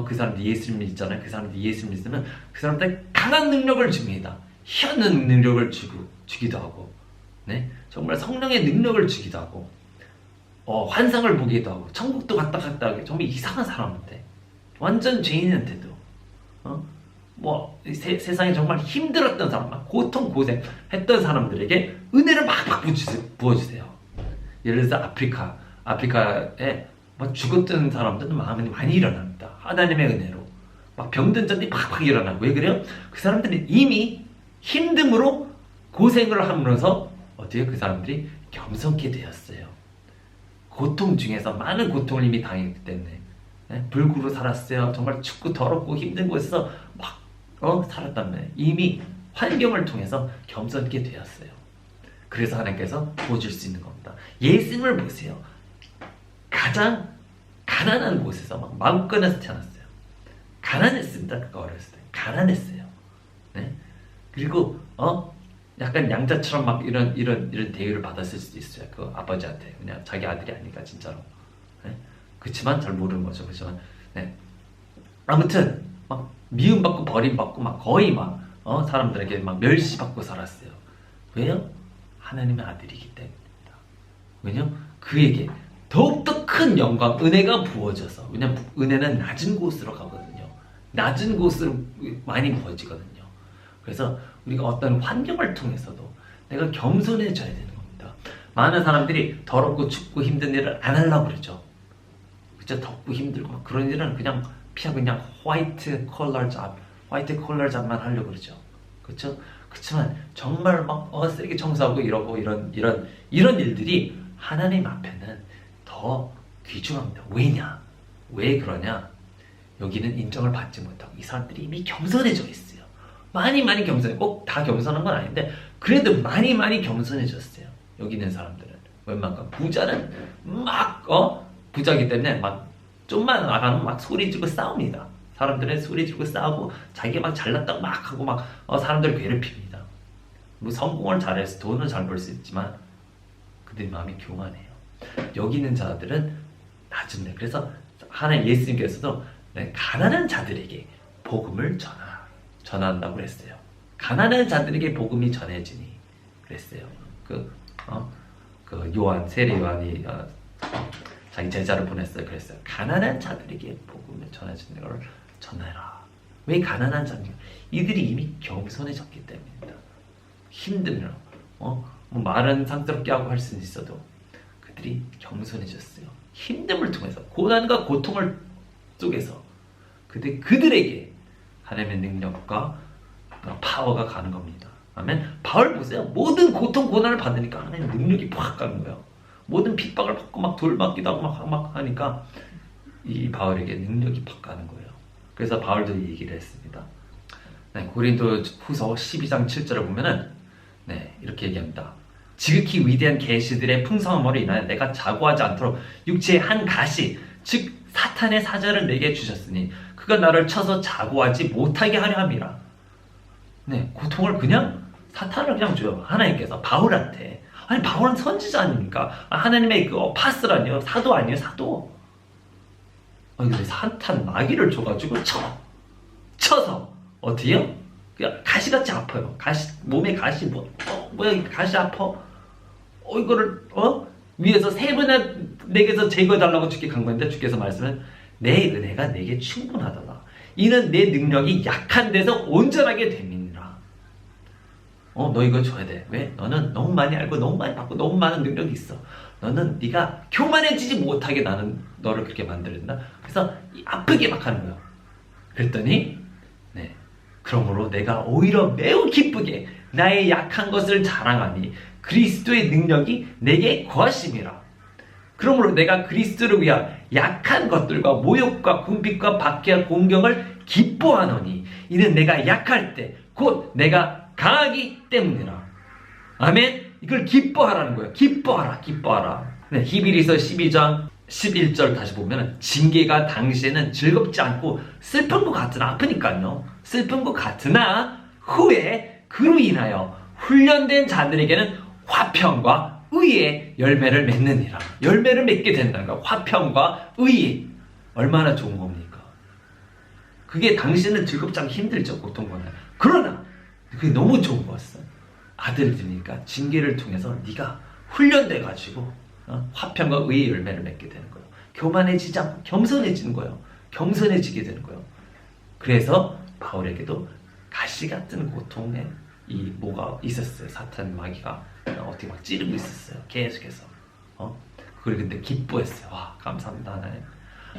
그 사람들이 예수를 믿잖아요. 그 사람들이 예수를 믿으면 그 사람들 강한 능력을 줍니다. 희한한 능력을 주기도 하고, 네, 정말 성령의 능력을 주기도 하고, 환상을 보기도 하고, 천국도 갔다 하게, 정말 이상한 사람인데, 완전 죄인한테도, 세상에 정말 힘들었던 사람, 막 고통 고생했던 사람들에게 은혜를 막 부어주세요. 예를 들어서 아프리카에 막 죽었던 사람들은 마음이 많이 일어납니다. 하나님의 은혜로. 막 병든 자들이 팍팍 일어나고. 왜 그래요? 그 사람들은 이미 힘듦으로 고생을 하면서 어떻게 그 사람들이 겸손케 되었어요. 고통 중에서 많은 고통을 이미 당했기 때문에, 네? 불구로 살았어요. 정말 춥고 더럽고 힘든 곳에서 막 살았단 말이에요. 이미 환경을 통해서 겸손케 되었어요. 그래서 하나님께서 보여줄 수 있는 겁니다. 예수님을 보세요. 가장 가난한 곳에서 막 마음껏 태어났어요. 가난했습니다. 그가 어렸을 때 가난했어요. 네? 그리고 약간 양자처럼 막 이런 대우를 받았을 수도 있어요. 그 아버지한테. 그냥 자기 아들이 아니까 진짜로. 네? 그렇지만 잘 모르는 거죠. 그렇지만, 네. 아무튼 막 미움받고 버림받고 막 거의 막 사람들에게 막 멸시받고 살았어요. 왜요? 하나님의 아들이기 때문입니다. 왜냐면 그에게 더욱더 큰 영광, 은혜가 부어져서. 왜냐면 은혜는 낮은 곳으로 가거든요. 낮은 곳으로 많이 부어지거든요. 그래서 우리가 어떤 환경을 통해서도 내가 겸손해져야 되는 겁니다. 많은 사람들이 더럽고 춥고 힘든 일을 안 하려고 그러죠. 그죠? 덥고 힘들고 막 그런 일은 그냥 피하고 그냥 화이트 컬러 잡만 하려고 그러죠. 그렇죠? 그렇지만 정말 막 쓰레기 청소하고 이러고 이런 일들이 하나님 앞에는 더 귀중합니다. 왜냐? 왜 그러냐? 여기는 인정을 받지 못하고 이 사람들이 이미 겸손해져 있어요. 많이 겸손해. 꼭 다 겸손한 건 아닌데 그래도 많이 겸손해졌어요. 여기 있는 사람들은. 웬만큼 부자는 막 부자기 때문에 막 좀만 나가면 막 소리 지르고 싸웁니다. 사람들은 소리 지르고 싸우고 자기가 막 잘났다고 막 하고 막 사람들을 괴롭힙니다. 뭐 성공을 잘해서 돈을 잘 벌 수 있지만 그들의 마음이 교만해요. 여기 있는 자들은 낮은데. 그래서 하나님 예수님께서도 가난한 자들에게 복음을 전한다고 그랬어요. 가난한 자들에게 복음이 전해지니 그랬어요. 그 세례 요한이 자기 제자를 보냈어요. 그랬어요. 가난한 자들에게 복음을 전해지는 걸 전해라. 왜 가난한 자입니까? 이들이 이미 겸손해졌기 때문입니다. 힘들면 뭐 말은 상스럽게 하고 할 수는 있어도 그들이 겸손해졌어요. 힘듦을 통해서, 고난과 고통을 속에서 그들에게 하나님의 능력과 파워가 가는 겁니다. 아멘. 바울 보세요. 모든 고통 고난을 받으니까 하나님 능력이 팍 가는 거예요. 모든 핍박을 받고 막 돌 맞기도 하고 막 하니까 이 바울에게 능력이 팍 가는 거예요. 그래서 바울도 이 얘기를 했습니다. 네, 고린도 후서 12장 7절을 보면은 네, 이렇게 얘기합니다. 지극히 위대한 계시들의 풍성함으로 인하여 내가 자고하지 않도록 육체의 한 가시 즉 사탄의 사자를 내게 주셨으니 그가 나를 쳐서 자고하지 못하게 하려 함이라. 네, 고통을 그냥 사탄을 그냥 줘요. 하나님께서 바울한테. 아니 바울은 선지자 아닙니까? 하나님의 그 파스라니요, 사도 아니에요, 사도. 아니 근데 사탄 마귀를 줘가지고 쳐서 어때요? 그냥 가시같이 아파요. 가시 몸에 가시 뭐야 가시 아파? 이거를 위에서 세 번이나 내게서 제거해달라고 주께 간건데 주께서 말씀은 내 은혜가 내게 충분하더라. 이는 내 능력이 약한 데서 온전하게 됨이니라. 너 이거 줘야 돼. 왜? 너는 너무 많이 알고 너무 많이 받고 너무 많은 능력이 있어. 너는 네가 교만해지지 못하게 나는 너를 그렇게 만들었나? 그래서 아프게 막 하는 거야. 그랬더니 네, 그러므로 내가 오히려 매우 기쁘게 나의 약한 것을 자랑하니 그리스도의 능력이 내게 거하심이라. 그러므로 내가 그리스도를 위하여 약한 것들과 모욕과 궁핍과 박해와 공경을 기뻐하노니 이는 내가 약할 때 곧 내가 강하기 때문이라. 아멘. 이걸 기뻐하라는 거예요. 기뻐하라. 네, 히브리서 12장 11절 다시 보면 징계가 당시에는 즐겁지 않고 슬픈 것 같으나 아프니까요. 슬픈 것 같으나 후에 그로 인하여 훈련된 자들에게는 화평과 의의 열매를 맺느니라. 열매를 맺게 된다는 거야. 화평과 의. 얼마나 좋은 겁니까? 그게 당시에는 즐겁지 않고 힘들죠. 고통보다. 그러나 그게 너무 좋은 거였어. 아들들이니까 징계를 통해서 네가 훈련돼가지고 화평과 의의 열매를 맺게 되는 거예요. 교만해지지 않고 겸손해지는 거예요. 겸손해지게 되는 거예요. 그래서 바울에게도 가시 같은 고통에 이 뭐가 있었어요. 사탄 마귀가 어떻게 막 찌르고 있었어요. 계속해서. 그걸 근데 기뻐했어요. 와, 감사합니다 하나님.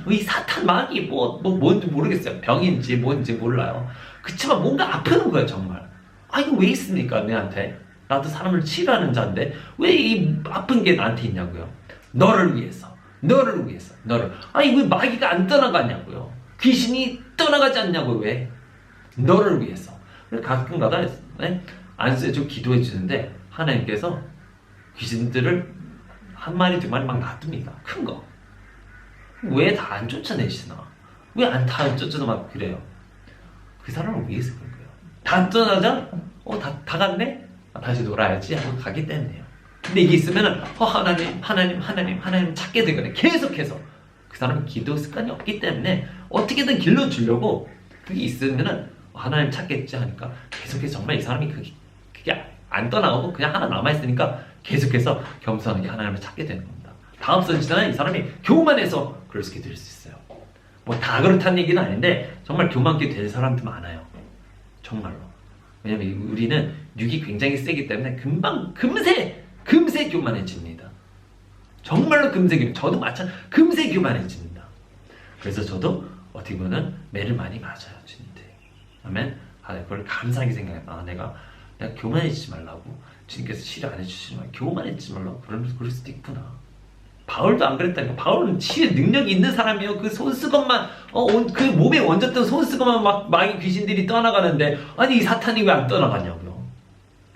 이 사탄 마귀 뭔지 모르겠어요. 병인지 뭔지 몰라요. 그치만 뭔가 아프는 거예요 정말. 이거 왜 있습니까 내한테? 나도 사람을 치료하는 자인데 왜 이 아픈 게 나한테 있냐고요. 너를 위해서. 왜 마귀가 안 떠나가냐고요. 귀신이 떠나가지 않냐고요. 왜? 너를 위해서. 가끔가다 안수해주고 기도해 주는데 하나님께서 귀신들을 한 마리 두 마리 막 놔둡니다. 큰 거. 왜 다 안 쫓아내시나? 왜 다 쫓아내 막 그래요? 그 사람을 위해서 그런 거예요. 다 떠나자? 다 갔네? 다시 놀아야지 하고 가기 때문에요. 근데 이게 있으면은 하나님 찾게 되거든요. 계속해서. 그 사람은 기도 습관이 없기 때문에 어떻게든 길러주려고 그게 있으면은 하나님 찾겠지 하니까 계속해서 정말 이 사람이 그게 안 떠나오고 그냥 하나 남아있으니까 계속해서 겸손하게 하나님을 찾게 되는 겁니다. 다음 선지자는 이 사람이 교만해서 그렇게 될 수 있어요. 뭐 다 그렇다는 얘기는 아닌데 정말 교만하게 될 사람도 많아요. 정말로. 왜냐면 우리는 육이 굉장히 세기 때문에 금세 교만해집니다. 정말로 저도 금세 교만해집니다. 그래서 저도 어떻게 보면 매를 많이 맞아요. 주님한테. 아멘. 그걸 감사하게 생각해요. 내가 교만해지지 말라고 주님께서 치료 안 해주시지만 교만해지지 말라고 그럴 수도 있구나. 바울도 안 그랬다니까. 바울은 치유 능력이 있는 사람이에요. 그 손수건만 그 몸에 얹었던 손수건만 막 마귀 귀신들이 떠나가는데 아니 이 사탄이 왜 안 떠나가냐고요.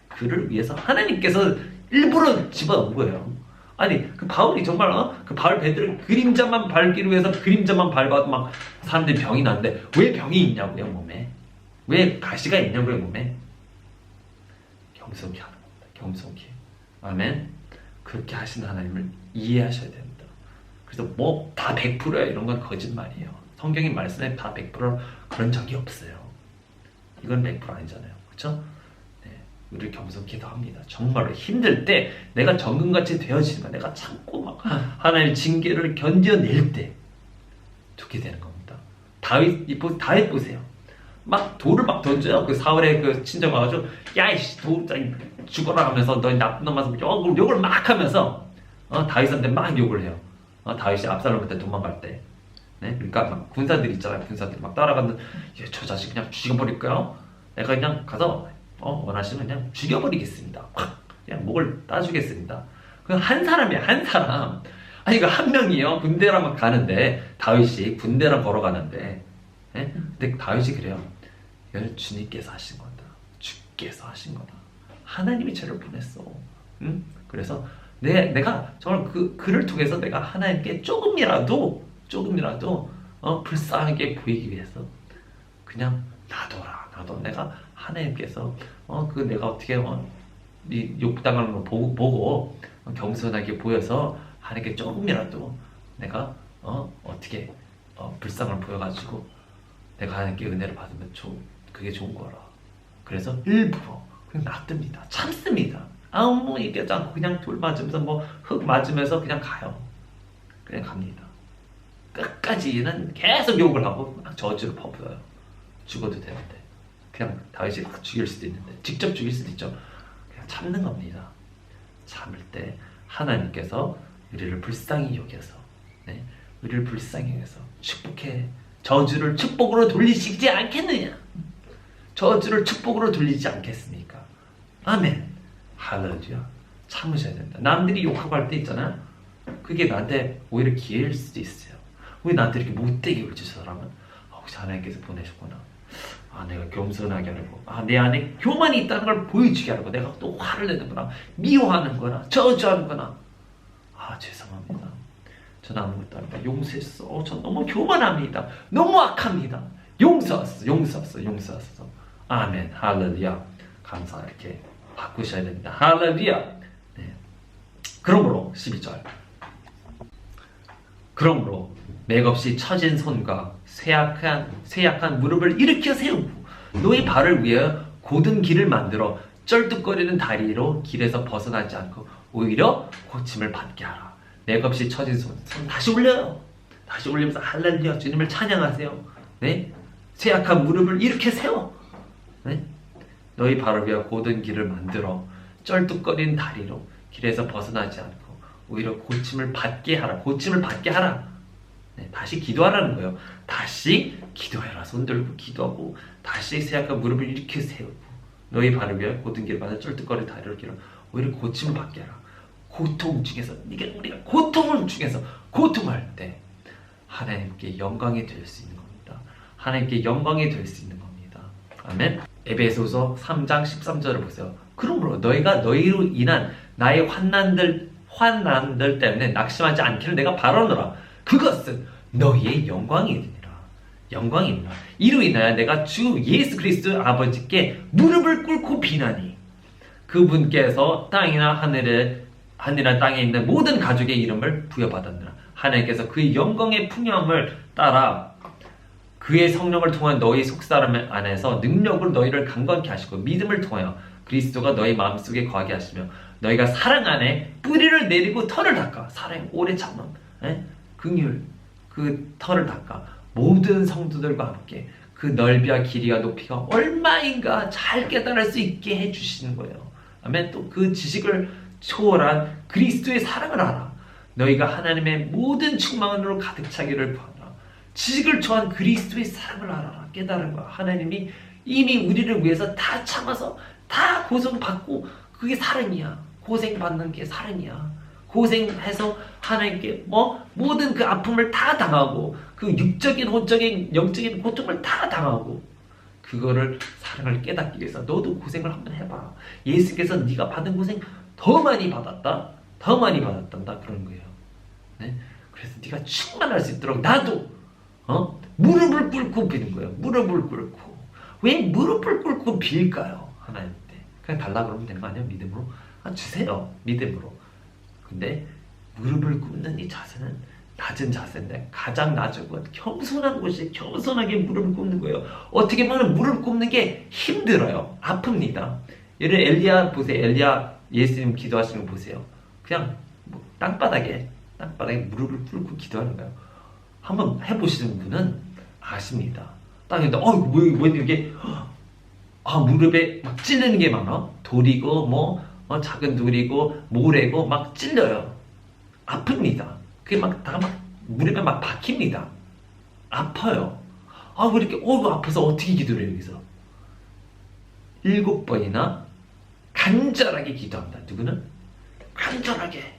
그를 위해서 하나님께서 일부러 집어넣은 거예요. 아니 그 바울이 정말 그 바울 베드로 그림자만 밟기로 해서 그림자만 밟아도 막 사람들이 병이 나는데 왜 병이 있냐고요 몸에. 왜 가시가 있냐고요 몸에. 겸손히 하는 겁니다. 겸손히. 아멘. 그렇게 하시는 하나님을 이해하셔야 됩니다. 그래서 뭐 다 100%야 이런 건 거짓말이에요. 성경의 말씀에 다 100% 그런 적이 없어요. 이건 100% 아니잖아요. 그렇죠? 네, 우리를 겸손케 더 합니다. 정말로 힘들 때 내가 정금같이 되어지는 거 내가 참고 막 하나님의 징계를 견뎌낼 때 좋게 되는 겁니다. 다윗 보세요. 막 돌을 막 던져요. 그 사울의 그 친정 와가지고 야이씨 돌 죽어라 하면서 너희 나쁜 놈 와서 욕을 막 하면서 다윗한테 막 욕을 해요. 다윗이 압살롬한테 도망갈 때. 네? 그러니까 막 군사들 있잖아요. 군사들 막 따라가는 저 자식 그냥 죽여버릴까요? 내가 그냥 가서 원하시면 그냥 죽여버리겠습니다. 확 그냥 목을 따주겠습니다. 그냥 한 사람이야 한 사람. 아니 그 한 명이요 군대랑 가는데 다윗이 군대랑 걸어가는데 예? 근데 다윗이 그래요. 이건 주님께서 하신 거다. 주께서 하신 거다. 하나님이 저를 보냈어. 응? 그래서 내가 정말 그를 통해서 내가 하나님께 조금이라도 불쌍하게 보이기 위해서 그냥 놔둬. 내가 하나님께서 내가 어떻게 이 욕당하는 걸 보고 겸손하게 보여서 하나님께 조금이라도 내가 어떻게 불쌍을 보여가지고 내가 하나님께 은혜를 받으면 그게 좋은 거라. 그래서 일부러 그냥 놔둡니다. 참습니다. 아무 얘기하지 않고 그냥 돌 맞으면서 뭐 흙 맞으면서 그냥 가요. 그냥 갑니다. 끝까지는 계속 욕을 하고 막 저주를 퍼부어요. 죽어도 되는데 그냥 다윗이 막 죽일 수도 있는데 직접 죽일 수도 있죠. 그냥 참는 겁니다. 참을 때 하나님께서 우리를 불쌍히 여겨서 우리를 불쌍히 여겨서 축복해. 저주를 축복으로 돌리시지 않겠느냐? 저주를 축복으로 돌리지 않겠습니까? 아멘. 할렐루야. 참으셔야 된다. 남들이 욕하고 할 때 있잖아요. 그게 나한테 오히려 기회일 수도 있어요. 왜 나한테 이렇게 못되게 울지 저 사람은? 혹시 하나님께서 보내셨구나. 내가 겸손하게 하려고. 내 안에 교만이 있다는 걸 보여주게 하려고. 내가 또 화를 내는구나. 미워하는구나. 저주하는구나. 죄송합니다. 전 아무것도 아닙니다. 용서했어. 전 너무 교만합니다. 너무 악합니다. 용서했어. 아멘. 할렐루야. 감사. 이렇게 바꾸셔야 됩니다. 할렐루야. 네. 그러므로 12절. 그러므로 맥없이 처진 손과 쇠약한 무릎을 일으켜 세우고 너의 발을 위하여 곧은 길을 만들어 쩔뚝거리는 다리로 길에서 벗어나지 않고 오히려 고침을 받게 하라. 맥없이 처진 손 다시 올려요. 다시 올리면서 할렐루야 주님을 찬양하세요. 네? 쇠약한 무릎을 이렇게 세워. 네? 너희 발을 위하여 곧은 길을 만들어 쩔뚝거리는 다리로 길에서 벗어나지 않고 오히려 고침을 받게 하라. 고침을 받게 하라. 네, 다시 기도하라는 거예요. 다시 기도해라. 손 들고 기도하고 다시 쇠약한 무릎을 이렇게 세우고 너희 발을 위하여 곧은 길을 만들어 쩔뚝거리는 다리로 길어 오히려 고침을 받게 하라. 고통 중에서 우리가 고통을 중에서 고통할 때 하나님께 영광이 될 수 있는 겁니다. 하나님께 영광이 될 수 있는 겁니다. 아멘. 에베소서 3장 13절을 보세요. 그러므로 너희가 너희로 인한 나의 환난들 때문에 낙심하지 않기를 내가 바라노라. 그것은 너희의 영광이니라. 이로 인하여 내가 주 예수 그리스도 아버지께 무릎을 꿇고 비나니 그분께서 땅이나 하늘이나 땅에 있는 모든 가족의 이름을 부여받았느라. 하나님께서 그의 영광의 풍요함을 따라 그의 성령을 통한 너희 속사람 안에서 능력으로 너희를 강건케 하시고 믿음을 통하여 그리스도가 너희 마음속에 거하게 하시며 너희가 사랑 안에 뿌리를 내리고 털을 닦아. 사랑 오래 참음 긍휼 그 털을 닦아 모든 성도들과 함께 그 넓이와 길이와 높이가 얼마인가 잘 깨달을 수 있게 해주시는 거예요. 아멘. 또 그 지식을 초월한 그리스도의 사랑을 알아. 너희가 하나님의 모든 충만으로 가득 차기를 구하라. 지식을 초월한 그리스도의 사랑을 알아라. 깨달은 거야. 하나님이 이미 우리를 위해서 다 참아서 다 고생받고 그게 사랑이야. 고생받는 게 사랑이야. 고생해서 하나님께 모든 그 아픔을 다 당하고 그 육적인 혼적인 영적인 고통을 다 당하고 그거를 사랑을 깨닫기 위해서 너도 고생을 한번 해봐. 예수께서 네가 받은 고생 더 많이 받았다 그런 거예요. 네? 그래서 네가 충만할 수 있도록 나도 무릎을 꿇고 비는 거예요. 무릎을 꿇고. 왜 무릎을 꿇고 빌까요? 하나님한테 그냥 달라 그러면 되는 거 아니야? 믿음으로 주세요. 믿음으로. 근데 무릎을 꿇는 이 자세는 낮은 자세인데 가장 낮은 건 겸손한 곳이 겸손하게 무릎을 꿇는 거예요. 어떻게 보면 무릎 꿇는 게 힘들어요. 아픕니다. 예를 엘리야 보세요. 엘리야 예수님 기도하시는 거 보세요. 그냥 땅바닥에 무릎을 꿇고 기도하는 거예요. 한번 해보시는 분은 아십니다. 땅에다 뭐 이게 무릎에 막 찔리는 게 많아. 돌이고 작은 돌이고 모래고 막 찔려요. 아픕니다. 그게 다 무릎에 막 박힙니다. 아파요. 왜 이렇게 아파서 어떻게 기도를 해요? 여기서 7번이나 간절하게 기도합니다. 누구는? 간절하게.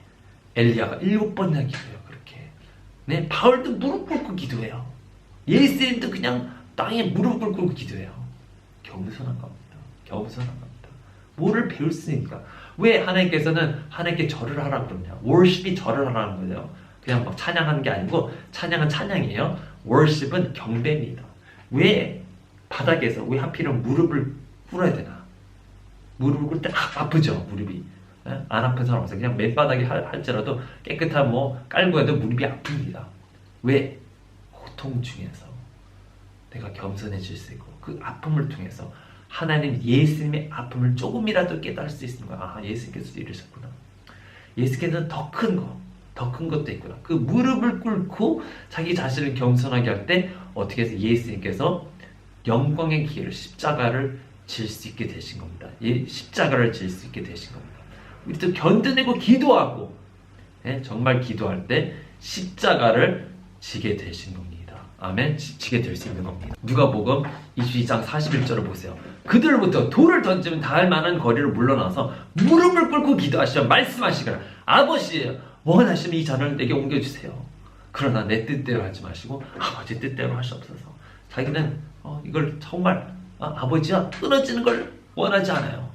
엘리야가 7번이나 기도해요. 네, 바울도 무릎 꿇고 기도해요. 예수님도 그냥 땅에 무릎 꿇고 기도해요. 겸손한 겁니다. 겸손한 겁니다. 뭐를 배웠으니까. 왜 하나님께 절을 하라고 그러냐? worship이 절을 하라는 거예요. 그냥 막 찬양하는 게 아니고 찬양은 찬양이에요. worship은 경배입니다. 왜 바닥에서 왜 하필은 무릎을 꿇어야 되나? 무릎을 꿇을 때 아프죠, 무릎이. 안 아픈 사람 없어요. 그냥 맨바닥에 할지라도 깨끗한 뭐 깔고 해도 무릎이 아픕니다. 왜? 고통 중에서 내가 겸손해질 수 있고 그 아픔을 통해서 하나님 예수님의 아픔을 조금이라도 깨달을 수 있는 거야. 아, 예수님께서 이러셨구나. 예수께서는 더 큰 것도 있구나. 그 무릎을 꿇고 자기 자신을 겸손하게 할 때 어떻게 해서 예수님께서 영광의 길을 십자가를 질 수 있게 되신 겁니다. 십자가를 질 수 있게 되신 겁니다. 우리도 견뎌내고 기도하고 정말 기도할 때 십자가를 지게 되신 겁니다. 아멘. 지게 될 수 있는 겁니다. 누가복음 22장 41절을 보세요. 그들부터 돌을 던지면 닿을 만한 거리를 물러나서 무릎을 꿇고 기도하시며 말씀하시기를 아버지 원하시면 이 잔을 내게 옮겨주세요. 그러나 내 뜻대로 하지 마시고 아버지 뜻대로 하시옵소서. 자기는 이걸 정말 아버지와 끊어지는 걸 원하지 않아요.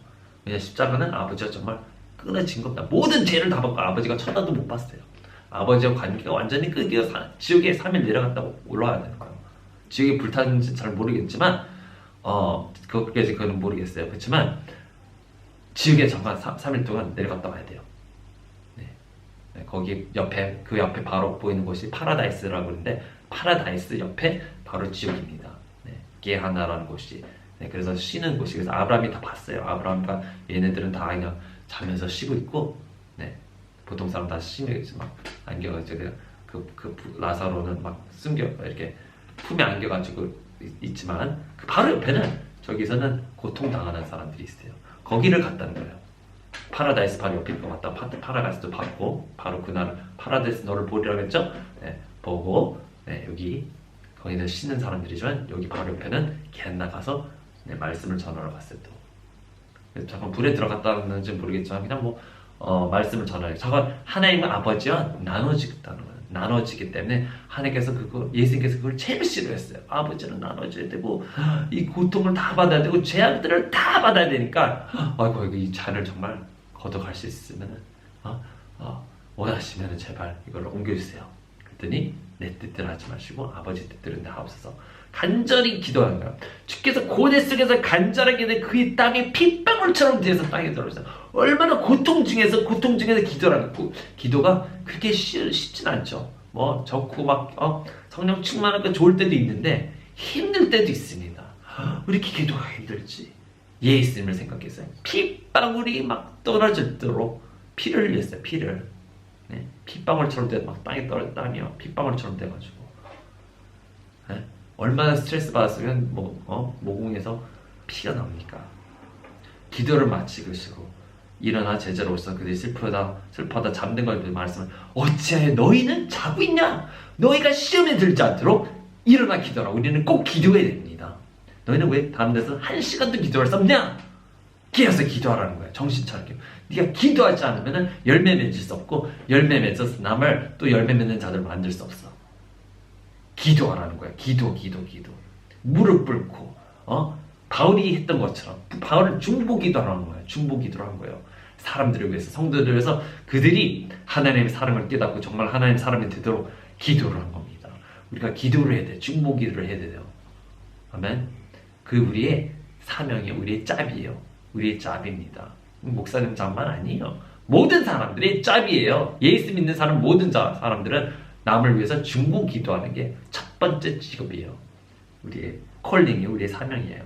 왜냐 십자가는 아버지와 정말 끊어진 겁니다. 모든 죄를 다 받고 아버지가 쳐다도 못 봤어요. 아버지와 관계가 완전히 끊기고 지옥에 3일 내려갔다고 올라와야 되는 거예요. 지옥에 불탔는지 잘 모르겠지만 그건 모르겠어요. 그렇지만 지옥에 정말 3일 동안 내려갔다 와야 돼요. 네, 거기 옆에 그 옆에 바로 보이는 곳이 파라다이스라고 하는데 파라다이스 옆에 바로 지옥입니다. 네, 게하나라는 곳이. 네, 그래서 쉬는 곳이. 그래서 아브라함이 다 봤어요. 아브라함과 얘네들은 다 그냥 자면서 쉬고 있고, 네, 보통 사람 다 쉬면서 막 안겨가지고 그 라사로는 막 숨겨 이렇게 품에 안겨가지고 있지만 그 바로 옆에는 저기서는 고통 당하는 사람들이 있어요. 거기를 갔다는 거예요. 파라다이스 바로 옆에 있고 맞다. 파라다이스도 봤고 바로 그날 파라다이스 너를 보리라고 했죠. 네, 보고 네, 여기 거기는 쉬는 사람들이지만 여기 바로 옆에는 게한나 가서 네, 말씀을 전하러 갔어요. 또 잠깐 불에 들어갔다는지 모르겠지만 그냥 뭐 말씀을 전하려. 저건 하나님의 아버지와 나눠지겠다는 거예요. 나눠지기 때문에 하나님께서 예수님께서 그걸 제일 싫어했어요. 아버지는 나눠져야 되고 이 고통을 다 받아야 되고 죄악들을 다 받아야 되니까 아이고 이 잔을 정말 걷어갈 수 있으면 원하시면 제발 이걸 옮겨주세요. 그랬더니 내 뜻대로 하지 마시고 아버지 뜻대로 하옵소서. 간절히 기도하는 거예요. 주께서 고뇌 속에서 간절하게 그의 땀이 핏방울처럼 되어서 땅에 들어오셨어요. 얼마나 고통 중에서 기도를 하고 기도가 그렇게 쉽진 않죠. 뭐 좋고 막 성령 충만하고 좋을 때도 있는데 힘들 때도 있습니다. 왜 이렇게 기도가 힘들지? 예수님을 생각했어요. 핏방울이 막 떨어질도록 피를 흘렸어요. 피를. 네? 핏방울처럼 돼 막 땅에 떨어져 땀이요. 핏방울처럼 돼가지고. 네? 얼마나 스트레스 받았으면 모공에서 피가 나옵니까? 기도를 마치시고 일어나 제자로 오셔서 그들이 슬퍼하다 잠든 걸 말씀을 어찌하여 너희는 자고 있냐? 너희가 시험에 들지 않도록 일어나 기도하라. 우리는 꼭 기도해야 됩니다. 너희는 왜 다른 데서 1시간도 기도할 수 없냐? 깨어서 기도하라는 거야. 정신 차리게. 네가 기도하지 않으면 열매 맺을 수 없고 열매 맺어서 남을 또 열매 맺는 자들을 만들 수 없어. 기도하라는 거야. 기도. 무릎 꿇고 바울이 했던 것처럼 바울은 중보기도를 하는 거예요. 중보기도를 한 거예요. 사람들을 위해서, 성도들을 위해서 그들이 하나님의 사랑을 깨닫고 정말 하나님의 사람이 되도록 기도를 한 겁니다. 우리가 기도를 해야 돼. 중보기도를 해야 돼요. 아멘. 그 우리의 사명이 우리의 짭이에요. 우리의 짭입니다. 목사님 짭만 아니에요. 모든 사람들의 짭이에요. 예수 믿는 사람 모든 사람들은 남을 위해서 중보기도하는 게 첫 번째 직업이에요. 우리의 콜링이 우리의 사명이에요.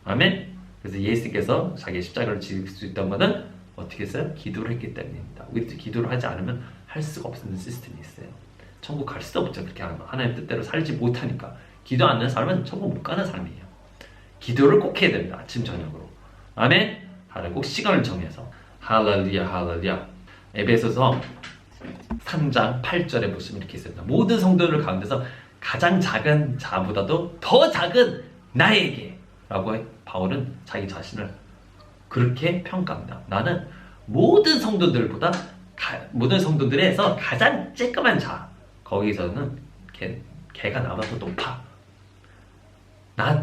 아멘. 그래서 예수님께서 자기 십자가를 지을 수 있던 것은 어떻게 했어요? 기도를 했기 때문입니다. 우리도 기도를 하지 않으면 할 수가 없는 시스템이 있어요. 천국 갈 수도 없죠. 그렇게 하면 하나님 뜻대로 살지 못하니까. 기도 안 하는 사람은 천국 못 가는 사람이에요. 기도를 꼭 해야 됩니다. 아침 저녁으로. 아멘. 하루 꼭 시간을 정해서. 할렐루야. 에베소서 3장 8절에 보시면 이렇게 있습니다. 모든 성도들 가운데서 가장 작은 자보다도 더 작은 나에게 라고 바울은 자기 자신을 그렇게 평가합니다. 나는 모든 성도들에서 가장 쬐끄만 자, 거기서는 걔가 나보다 더 높아.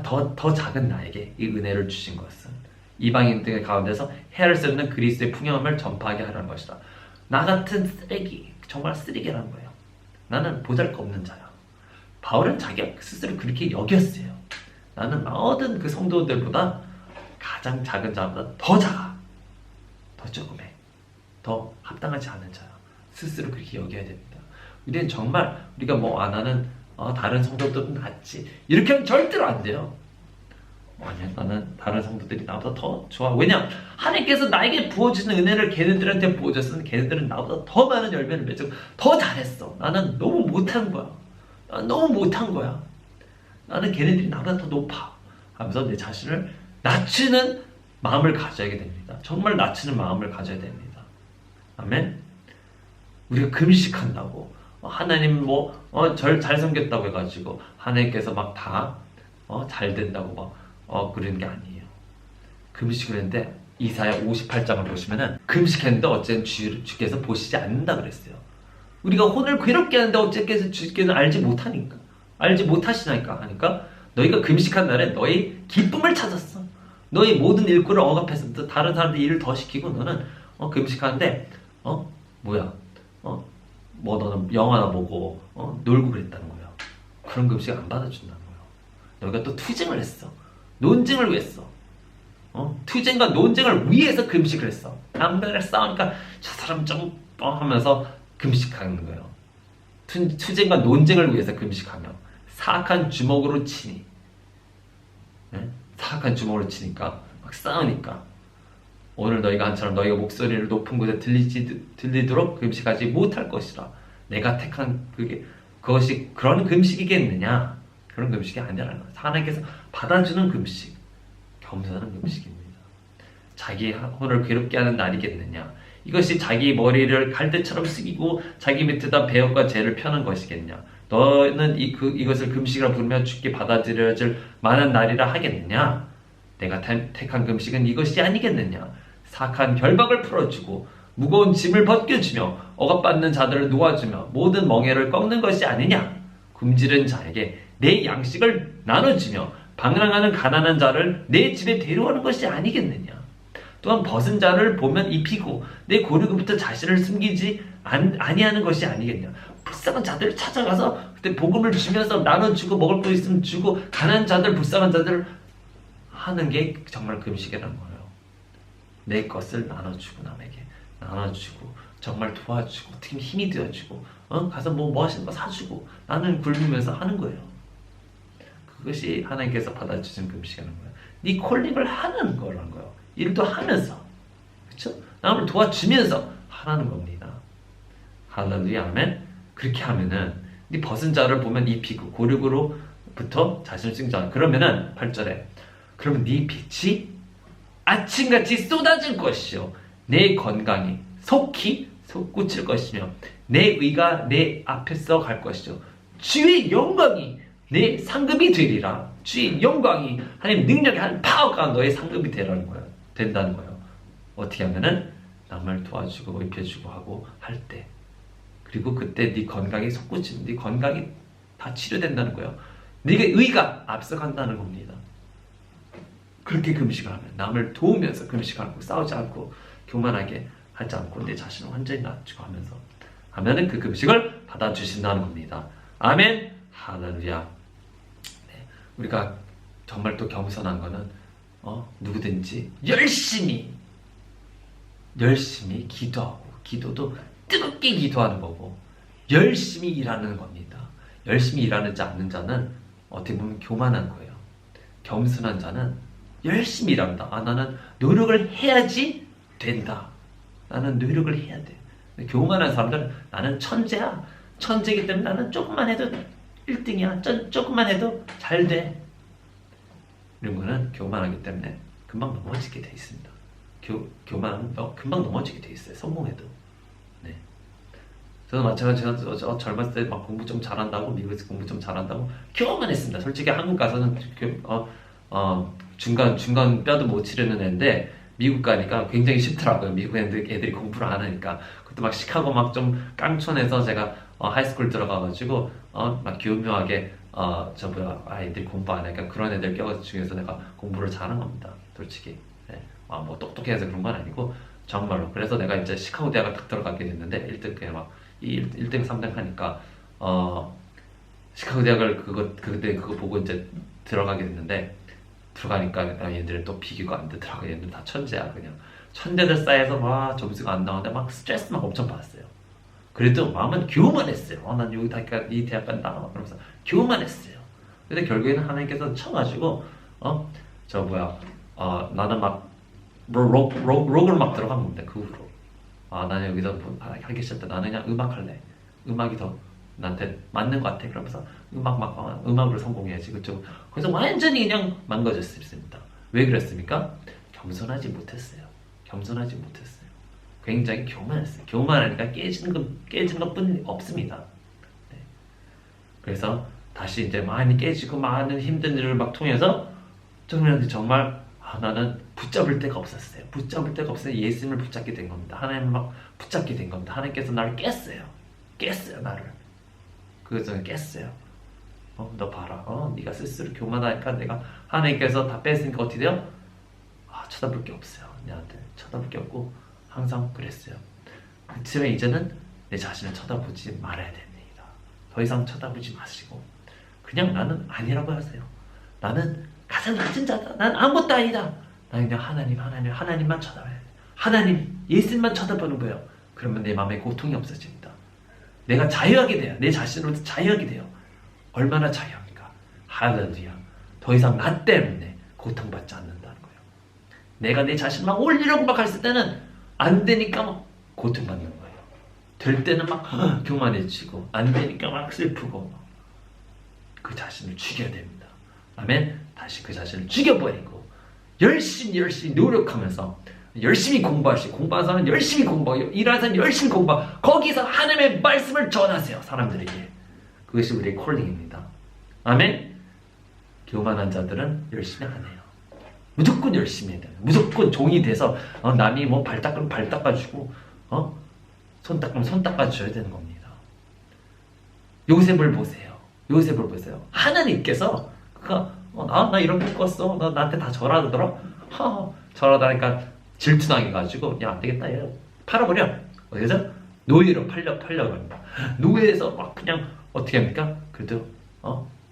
더 작은 나에게 이 은혜를 주신 것은 이방인들 가운데서 헤아릴 수 없는 그리스도의 풍요함을 전파하게 하라는 것이다. 나 같은 쓰레기, 정말 쓰레기라는 거예요. 나는 보잘것없는 자야. 바울은 자기가 스스로 그렇게 여겼어요. 나는 모든 그 성도들보다 가장 작은 자보다 더 작아. 더 조그매. 더 합당하지 않은 자야. 스스로 그렇게 여겨야 됩니다. 우리는 정말 우리가 뭐 안 하는 다른 성도들은 낫지. 이렇게 하면 절대로 안 돼요. 아니야, 나는 다른 성도들이 나보다 더 좋아. 왜냐? 하나님께서 나에게 부어주시는 은혜를 걔네들한테 부어줬으면 걔네들은 나보다 더 많은 열매를 맺고 더 잘했어. 나는 너무 못한 거야. 나는 너무 못한 거야. 나는 걔네들이 나보다 더 높아. 하면서 내 자신을 낮추는 마음을 가져야 됩니다. 정말 낮추는 마음을 가져야 됩니다. 아멘? 우리가 금식한다고 하나님 잘 섬겼다고 해가지고 하나님께서 막 다 잘 된다고 막 그러는 게 아니에요. 금식을 했는데 이사야 58장을 보시면은 금식했는데 어쨌든 주께서 보시지 않는다 그랬어요. 우리가 혼을 괴롭게 하는데 어쨌든 주께서 알지 못하시나니까 하니까 너희가 금식한 날에 너희 기쁨을 찾았어. 너희 모든 일꾼을 억압해서 다른 사람들 일을 더 시키고 너는 금식하는데 너는 영화나 보고 놀고 그랬다는 거예요. 그런 금식 안 받아준다는 거예요. 너희가 또 투쟁을 했어. 논쟁을 했어. 투쟁과 논쟁을 위해서 금식을 했어. 남들을 싸우니까 저 사람 좀 하면서 금식하는 거예요. 투쟁과 논쟁을 위해서 금식하며 사악한 주먹으로 치니, 네? 사악한 주먹으로 치니까 막 싸우니까 오늘 너희가 한처럼 너희가 목소리를 높은 곳에 들리도록 금식하지 못할 것이라. 내가 택한 그것이 그런 금식이겠느냐? 그런 금식이 아니라는 거예요. 하나님께서 받아주는 금식, 겸손한 금식입니다. 자기 혼을 괴롭게 하는 날이겠느냐? 이것이 자기 머리를 갈대처럼 숙이고 자기 밑에다 배역과 죄를 펴는 것이겠냐? 너는 이것을 금식이라 부르며 주께 받아들여질 만한 날이라 하겠느냐? 내가 택한 금식은 이것이 아니겠느냐? 사악한 결박을 풀어주고 무거운 짐을 벗겨주며 억압받는 자들을 놓아주며 모든 멍에를 꺾는 것이 아니냐? 굶주린 자에게 내 양식을 나눠주며 방랑하는 가난한 자를 내 집에 데려오는 것이 아니겠느냐? 또한 벗은 자를 보면 입히고 내 고르고부터 자신을 숨기지 아니하는 것이 아니겠냐? 불쌍한 자들을 찾아가서 그때 복음을 주면서 나눠주고 먹을 거 있으면 주고 가난한 자들, 불쌍한 자들을 하는 게 정말 금식이라는 거예요. 내 것을 나눠주고 남에게 나눠주고 정말 도와주고 특히 힘이 되어주고 가서 뭐 하시는 거 사주고 나는 굶으면서 하는 거예요. 그것이 하나님께서 받아주신 금식이라는 거예요. 네 콜링을 하는 거라는 거예요. 일도 하면서, 그렇죠? 남을 도와주면서 하라는 겁니다. 할렐루야, 아멘. 그렇게 하면은 네 벗은 자를 보면 입히고 고륙으로부터 자신을 승자. 그러면은 8절에 그러면 네 빛이 아침같이 쏟아질 것이요 내 건강이 속히 솟구칠 것이며 내 의가 내 앞에서 갈 것이죠. 주의 영광이 내 상급이 되리라. 주의 영광이 하나님 능력이 한 파워가 너의 상급이 된다는 거예요. 어떻게 하면은 남을 도와주고 입혀주고 하고 할 때, 그리고 그때 네 건강이 솟구치면 네 건강이 다 치료된다는 거예요. 네가 의가 앞서간다는 겁니다. 그렇게 금식을 하면 남을 도우면서 금식하고 싸우지 않고 교만하게 하지 않고 내 자신을 완전히 낮추고 하면은 그 금식을 받아주신다는 겁니다. 아멘. 할렐루야. 네, 우리가 정말 또 겸손한 거는 누구든지 열심히 기도하고, 기도도 뜨겁게 기도하는 거고 열심히 일하는 겁니다. 열심히 일하지 않는 자는 어떻게 보면 교만한 거예요. 겸손한 자는 열심히 일한다. 나는 노력을 해야지 된다. 나는 노력을 해야 돼. 교만한 사람들은 나는 천재야. 천재이기 때문에 나는 조금만 해도 1등이야. 조금만 해도 잘 돼. 이런 거는 교만하기 때문에 금방 넘어지게 돼 있습니다. 교만하면 금방 넘어지게 돼 있어요. 성공해도. 네. 저도 마찬가지로 젊었을 때 막 공부 좀 잘한다고, 미국에서 공부 좀 잘한다고 교만했습니다. 솔직히 한국 가서는 중간 뼈도 못 치르는 애인데 미국 가니까 굉장히 쉽더라고요. 미국 애들이 공부를 안 하니까. 그것도 막 시카고 막 좀 깡촌에서 제가 하이스쿨 들어가가지고 막 교묘하게 아이들이 공부 안 하니까 그런 애들 껴 중에서 내가 공부를 잘한 겁니다. 솔직히. 네. 뭐 똑똑해서 그런 건 아니고 정말로. 그래서 내가 이제 시카고 대학을 딱 들어가게 됐는데 1등 그냥 막 1등 3등 하니까 시카고 대학을 그때 그거 보고 이제 들어가게 됐는데 들어가니까 얘들은 또 비교가 안 되더라고. 얘들 다 천재야. 그냥 천재들 사이에서 막 점수가 안 나오는데 막 스트레스 막 엄청 받았어요. 그래도 마음은 교만 했어요. 난 여기 이 대학 간다 그러면서 교만 했어요. 근데 결국에는 하나님께서 쳐가지고 나는 막 록을 막 들어간 겁니다. 그 후로 나는 여기서 하기 싫다. 나는 그냥 음악 할래. 음악이 더 나한테 맞는 것 같아. 그러면서 음악으로 성공해야지. 그쪽. 그래서 완전히 그냥 망가졌습니다. 왜 그랬습니까? 겸손하지 못했어요. 굉장히 교만했어요. 교만하니까 깨진 것뿐 없습니다. 네. 그래서 다시 이제 많이 깨지고 많은 힘든 일을 막 통해서 정말 나는 붙잡을 데가 없었어요. 예수님을 붙잡게 된 겁니다. 하나님을 막 붙잡게 된 겁니다. 하나님께서 나를 깼어요. 나를. 그래서 깼어요. 너 봐라. 네가 스스로 교만하니까 내가 하나님께서 다 뺐으니까 어떻게 돼요? 쳐다볼 게 없어요. 내한테 쳐다볼 게 없고 항상 그랬어요. 그치만 이제는 내 자신을 쳐다보지 말아야 됩니다. 더 이상 쳐다보지 마시고 그냥 나는 아니라고 하세요. 나는 가장 낮은 자다. 난 아무것도 아니다. 나는 그냥 하나님만 쳐다봐야 돼. 하나님, 예수님만 쳐다보는 거예요. 그러면 내 마음에 고통이 없어집니다. 내가 자유하게 돼요. 내 자신으로부터 자유하게 돼요. 얼마나 자유합니까? 할렐루야. 더 이상 나 때문에 고통받지 않는다는 거예요. 내가 내 자신을 막 올리려고 막 했을 때는 안 되니까 막 고통받는 거예요. 될 때는 막 교만해지고 안 되니까 막 슬프고 그 자신을 죽여야 됩니다. 아멘. 다시 그 자신을 죽여버리고 열심히 노력하면서 열심히 공부하시고 공부하는 사람은 열심히 공부하고 일하는 사람은 열심히 공부하고 거기서 하나님의 말씀을 전하세요. 사람들에게. 그것이 우리의 콜링입니다. 아멘. 교만한 자들은 열심히 안 해요. 무조건 열심히 해야 돼요. 무조건 종이 돼서 남이 뭐 발 닦으면 발 닦아주고 손 닦으면 손 닦아줘야 되는 겁니다. 요셉을 보세요. 하나님께서 나 이런 거 꿨어. 나한테 다 절하더라. 절하다니까 질투나게 가지고 야 안되겠다 얘 팔아버려. 어디서? 노예로 팔려갑니다. 노예에서 막 그냥 어떻게 합니까? 그래도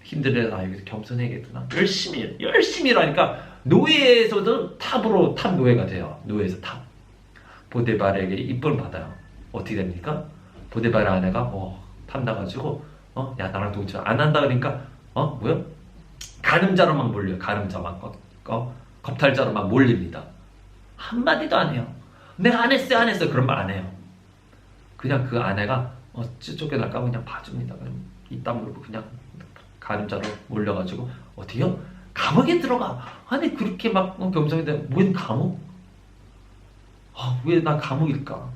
힘들어. 여기서 겸손해야겠구나. 열심히 일하니까 노예에서도 탑 노예가 돼요. 노예에서 탑. 보디발에게 이쁨을 받아요. 어떻게 됩니까? 보디발의 아내가 탐나가지고 야 나랑 동침 안 한다 그러니까 뭐야? 가늠자로 막 몰려요. 겁탈자로 막 몰립니다. 한마디도 안 해요. 내가 안 했어 그런 말 안 해요. 그냥 그 아내가 쫓겨날까 그냥 봐줍니다. 그냥 이땀 물고 그냥 가늠자로 몰려가지고 어떻게요? 감옥에 들어가. 아니 그렇게 막 겸손인데 웬 감옥? 왜 나 감옥일까?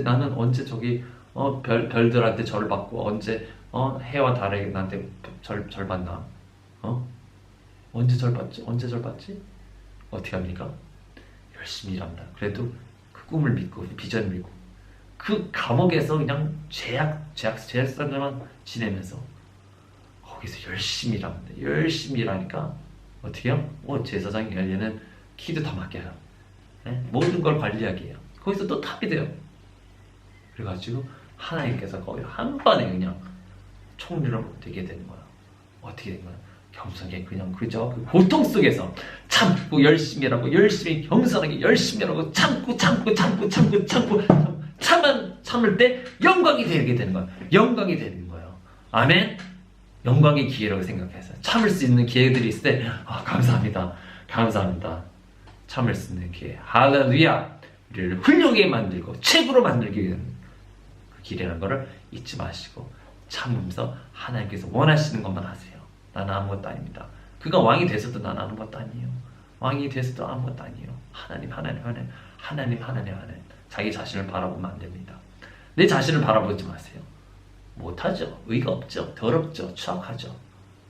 나는 언제 저기 별들한테 절 받고 언제 해와 달에게 나한테 절 받나? 언제 절 받지? 어떻게 합니까? 열심히 일합니다. 그래도 그 꿈을 믿고 비전을 믿고 그 감옥에서 그냥 죄악사들만 지내면서 거기서 열심히 일합니다. 열심히 일하니까 어떻게 해요? 제사장이 얘는 키도 다 맡겨요. 네? 모든 걸 관리하게 해요. 거기서 또 탑이 돼요. 그래가지고 하나님께서 거의 한 번에 그냥 총리로 되게 되는 거야. 어떻게 된 거야? 겸손하게 그냥 그저 그 고통 속에서 참고 열심히 일하고 열심히 겸손하게 열심히 일하고 참을 때 영광이 되게 되는 거야. 영광이 되는 거예요. 아멘. 영광의 기회라고 생각해서 참을 수 있는 기회들이 있을 때 감사합니다. 참을 수 있는 기회. 할렐루야. 우리를 훌륭하게 만들고 최고로 만들기 위한 그 길이라는 것을 잊지 마시고 참으면서 하나님께서 원하시는 것만 하세요. 나는 아무것도 아닙니다. 그가 왕이 돼서도 나는 아무것도 아니에요. 왕이 돼서도 아무것도 아니에요. 하나님. 자기 자신을 바라보면 안 됩니다. 내 자신을 바라보지 마세요. 못하죠. 의가 없죠. 더럽죠. 추악하죠.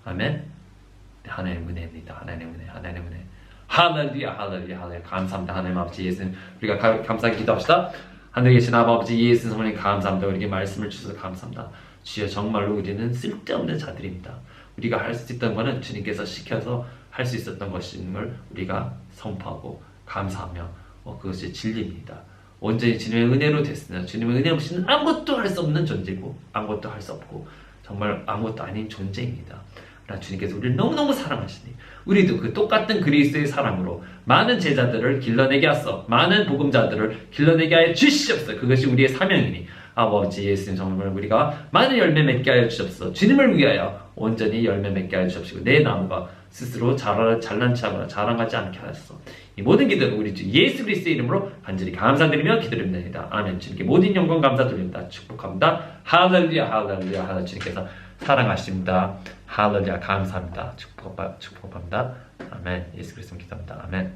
아멘. 하나님의 은혜입니다. 하나님의 은혜. 할렐루야. 감사합니다. 하나님 아버지 예수님 우리가 감사하게 기도합시다. 하늘에 계신 아버지 예수 성령님 감사합니다. 우리에게 말씀을 주셔서 감사합니다. 주여 정말로 우리는 쓸데없는 자들입니다. 우리가 할 수 있던 것은 주님께서 시켜서 할 수 있었던 것임을 우리가 선포하고 감사하며 그것이 진리입니다. 온전히 주님의 은혜로 됐으나 주님의 은혜 없이는 아무것도 할 수 없는 존재고 아무것도 할 수 없고 정말 아무것도 아닌 존재입니다. 그러나 주님께서 우리를 너무너무 사랑하시니 우리도 그 똑같은 그리스도의 사랑으로 많은 제자들을 길러내게 하소 많은 복음자들을 길러내게 하여 주시옵소서. 그것이 우리의 사명이니 아버지 예수님 정말 우리가 많은 열매 맺게 하여 주옵소서. 주님을 위하여 온전히 열매 맺게 하여 주옵시고 내 나무가 스스로 잘난치 하거나 자랑하지 않게 하소서. 이 모든 기도를 우리 주 예수 그리스도의 이름으로 간절히 감사드리며 기도드립니다. 아멘. 주님께 모든 영광 감사드립니다. 축복합니다. 할렐루야 할렐루야 할렐루야. 주님께서 사랑하십니다. 할렐루야 감사합니다. 축복합니다. 아멘. 예수 그리스도 기도합니다. 아멘.